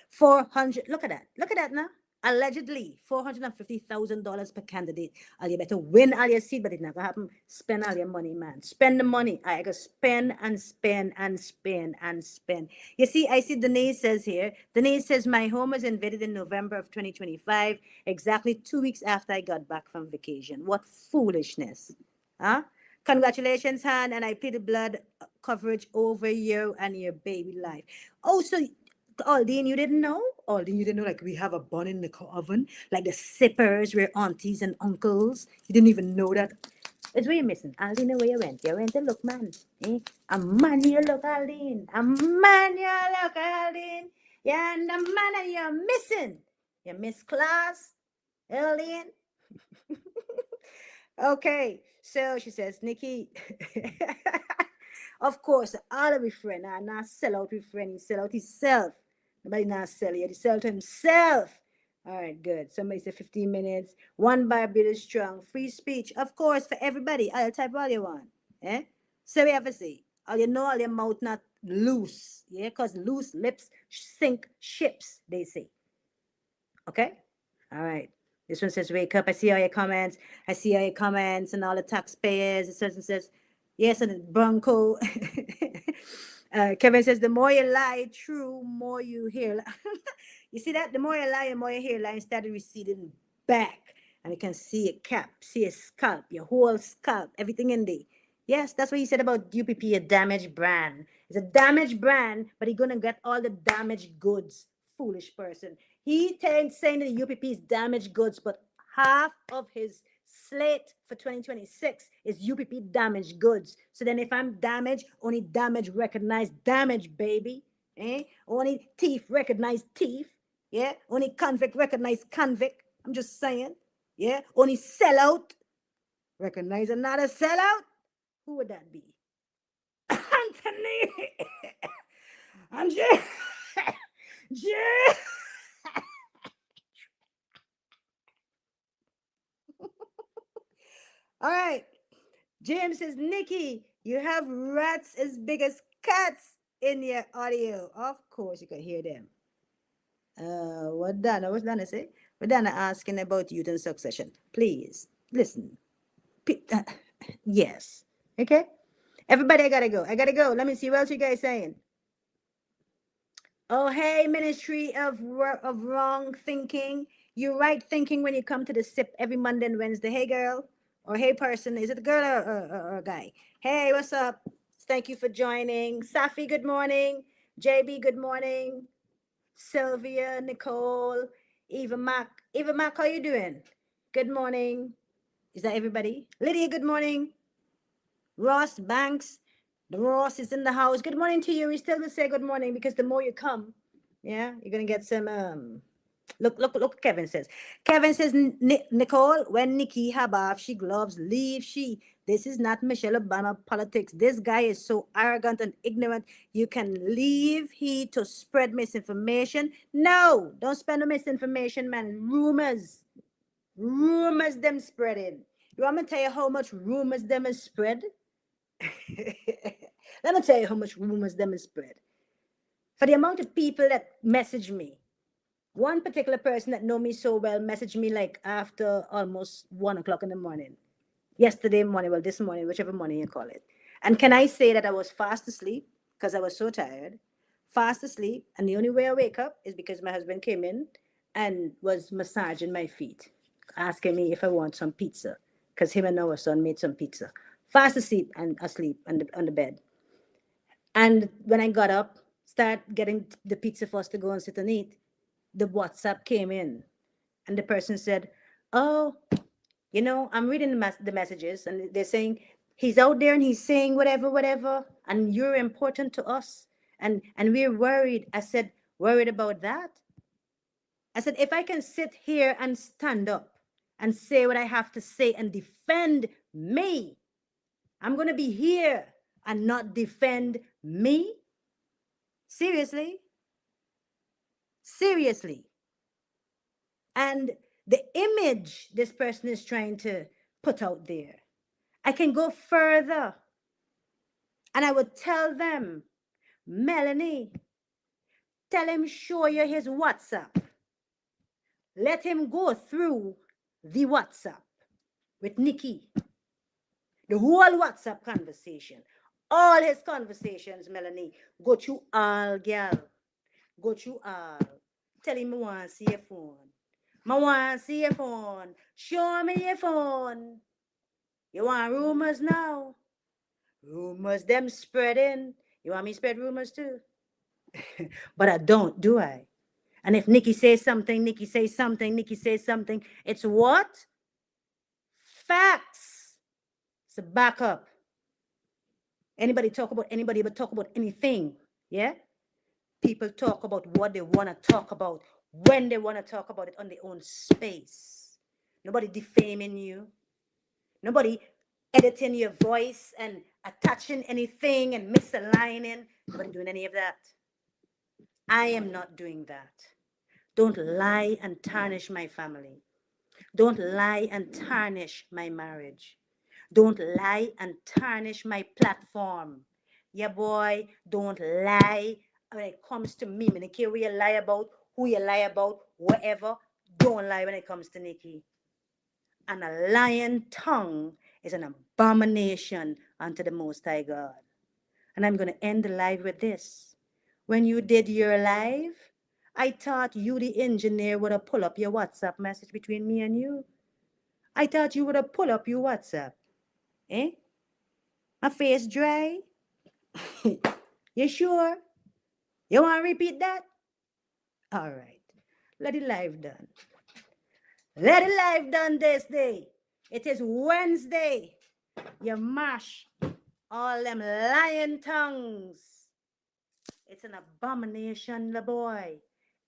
[SPEAKER 1] 400. Look at that now. Allegedly, $450,000 per candidate. All you better win all your seat, but it never happen. Spend all your money, man. Spend the money. I go spend and spend and spend and spend. You see, I see Denise says here. Denise says, my home was invaded in November of 2025, exactly 2 weeks after I got back from vacation. What foolishness. Huh? Congratulations, Han, and I pay the blood coverage over you and your baby life. Oh, so Aldine, you didn't know? Aldine, you didn't know, like, we have a bun in the oven? Like the sippers were aunties and uncles? You didn't even know that? It's where you're missing. Aldine, where you went? You went to look, man. Eh? A man you look, Aldine. A man you look, Aldine. Yeah, and the man you're missing. You miss class, Aldine. Okay, so she says, Nikki, of course, all of my friend are not sell out with friend, he sell out himself. Nobody not sell it, he sell to himself. All right, good. Somebody said 15 minutes. One bar bill strong. Free speech, of course, for everybody. I'll type all you want. Eh? So we have to say, all you know, all your mouth not loose. Yeah, because loose lips sink ships, they say. Okay? All right. This one says, wake up. I see all your comments. I see all your comments and all the taxpayers. This person says, yes, and the Bronco. Kevin says, the more you lie, true, more you hear. You see that? The more you lie, the more you hear. Line started receding back. And you can see a cap, see a scalp, your whole scalp, everything in there. Yes, that's what he said about UPP, a damaged brand. It's a damaged brand, but he's going to get all the damaged goods. Foolish person. He saying that the UPP is damaged goods, but half of his slate for 2026 is UPP damaged goods. So then if I'm damaged, only damage recognize damage, baby. Eh? Only thief recognize thief. Yeah? Only convict recognize convict. I'm just saying. Yeah? Only sellout recognize another sellout. Who would that be? Anthony. I'm just... All right. James says, Nikki, you have rats as big as cats in your audio. Of course, you can hear them. What Donna say? We're done asking about youth and succession. Please, listen. Yes. Okay? Everybody, I gotta go. I gotta go. Let me see what else you guys saying. Oh, hey, Ministry of Wrong Thinking. You're right thinking when you come to the SIP every Monday and Wednesday. Hey, girl. Or hey, person. Is it a girl or a guy? Hey, what's up? Thank you for joining. Safi, good morning. JB, good morning. Sylvia, Nicole, Eva Mac. Eva Mac, how you doing? Good morning. Is that everybody? Lydia, good morning. Ross Banks. The Ross is in the house. Good morning to you. We still will say good morning because the more you come, yeah, you're gonna get some look what Kevin says. Kevin says, Nicole, when Nikki have off she gloves, leave she. This is not Michelle Obama politics. This guy is so arrogant and ignorant. You can leave he to spread misinformation. No, don't spread no misinformation, man. Rumors. Rumors them spreading. You want me to tell you how much rumors them is spread? Let me tell you how much rumors them is spread. For the amount of people that message me, one particular person that know me so well messaged me like after almost 1 o'clock in the morning. Yesterday morning, well, this morning, whichever morning you call it. And can I say that I was fast asleep because I was so tired, fast asleep, and the only way I wake up is because my husband came in and was massaging my feet, asking me if I want some pizza because him and our son made some pizza. Fast asleep and asleep on the bed. And when I got up, start getting the pizza for us to go and sit and eat, the WhatsApp came in, and the person said, "Oh, I'm reading the messages, and they're saying he's out there and he's saying whatever, whatever, and you're important to us, and we're worried." I said, "Worried about that?" I said, "If I can sit here and stand up and say what I have to say and defend me, I'm gonna be here and not defend me." Seriously? Seriously. And the image this person is trying to put out there, I can go further. And I would tell them, Melanie, tell him, show you his WhatsApp. Let him go through the WhatsApp with Nikki. The whole WhatsApp conversation. All his conversations, Melanie. Go through all, girl. Go through all. Tell him I want to see your phone. I want to see your phone. Show me your phone. You want rumors now? Rumors them spreading. You want me to spread rumors too? But I don't, do I? And if Nikki says something, Nikki says something, Nikki says something, it's what? Facts. It's a backup. Anybody talk about anybody but talk about anything. Yeah? People talk about what they want to talk about when they want to talk about it on their own space. Nobody defaming you. Nobody editing your voice and attaching anything and misaligning. Nobody doing any of that. I am not doing that. Don't lie and tarnish my family. Don't lie and tarnish my marriage. Don't lie and tarnish my platform. Yeah, boy, don't lie when it comes to me. I don't care what you lie about, who you lie about, whatever. Don't lie when it comes to Nikki. And a lying tongue is an abomination unto the Most High God. And I'm going to end the live with this. When you did your live, I thought you, the engineer, would have pulled up your WhatsApp message between me and you. I thought you would have pulled up your WhatsApp. Eh? My face dry? You sure? You want to repeat that? All right. Let it live done. Let it live done this day. It is Wednesday. You mash all them lying tongues. It's an abomination, the boy.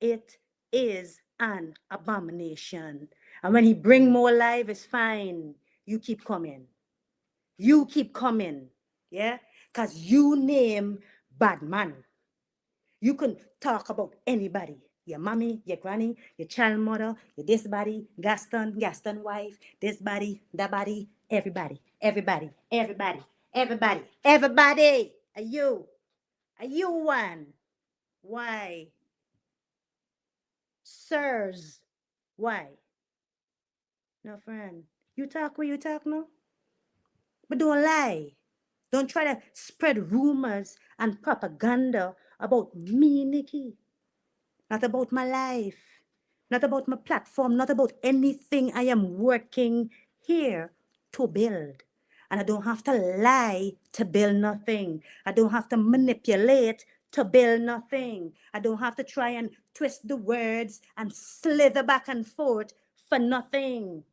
[SPEAKER 1] It is an abomination. And when he bring more life, it's fine. You keep coming. You keep coming. Yeah? Because you name bad man. You can talk about anybody. Your mommy, your granny, your child mother, your this body, Gaston wife, this body, that body, everybody, everybody, everybody, everybody, everybody. Are you one? Why? Sirs, Why? No, friend. You talk where you talk now. But don't lie. Don't try to spread rumors and propaganda about me, Nikki. Not about my life. Not about my platform. Not about anything I am working here to build. And I don't have to lie to build nothing. I don't have to manipulate to build nothing. I don't have to try and twist the words and slither back and forth for nothing.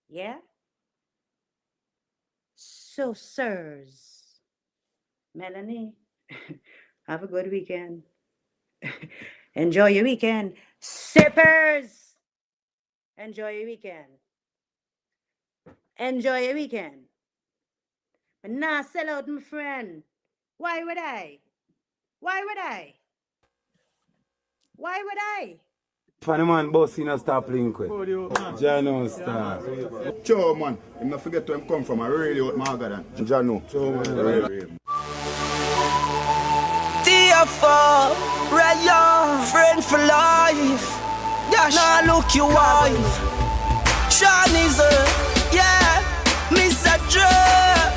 [SPEAKER 1] Yeah? So, sirs, Melanie, have a good weekend. Enjoy your weekend. Sippers, enjoy your weekend. Enjoy your weekend. But nah, sell out, my friend. Why would I? Why would I? Why would I?
[SPEAKER 5] Funny man, boss, you know, stop playing quick. Jano star.
[SPEAKER 4] Sure, man. You not forget where I come from. I really out Margaret. Jano. Sure, man.
[SPEAKER 2] Tearful, Rayon, friend for life. Dash, now look your wife. Sean is yeah, Mr. Dre.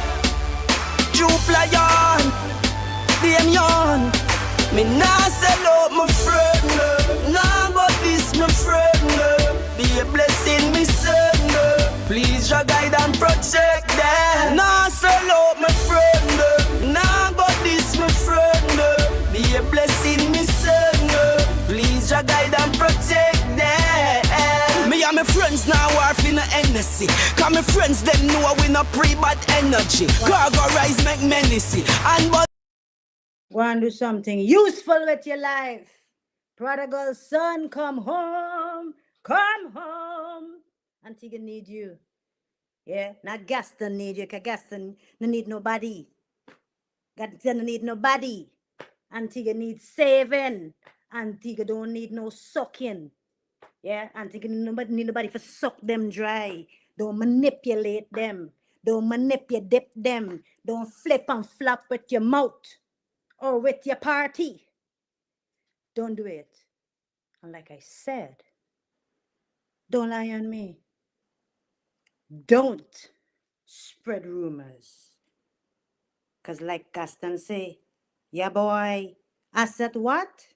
[SPEAKER 2] Jupe Lion, them young. Me nah sell out my friend. Nah but this my friend. Be a blessing, me son. Please your guide and protect them. Nah sell out my friend. Nah but this my friend. Be a blessing, me son. Please your guide and protect them. Me and my friends now war in the NSC. Cause my friends them know we no pre-bad energy. Cargo rise make menacy. And but
[SPEAKER 1] Go and do something useful with your life. Prodigal son, come home. Come home. Antigua need you. Yeah, not Gaston need you, because Gaston no need nobody. Gaston no need nobody. Antigua needs saving. Antigua don't need no sucking. Yeah, Antigua need nobody for suck them dry. Don't manipulate them. Don't manipulate them. Don't flip and flop with your mouth or with your party. Don't do it. And like I said, don't lie on me. Don't spread rumors. Because like Gaston say, yeah boy, I said what?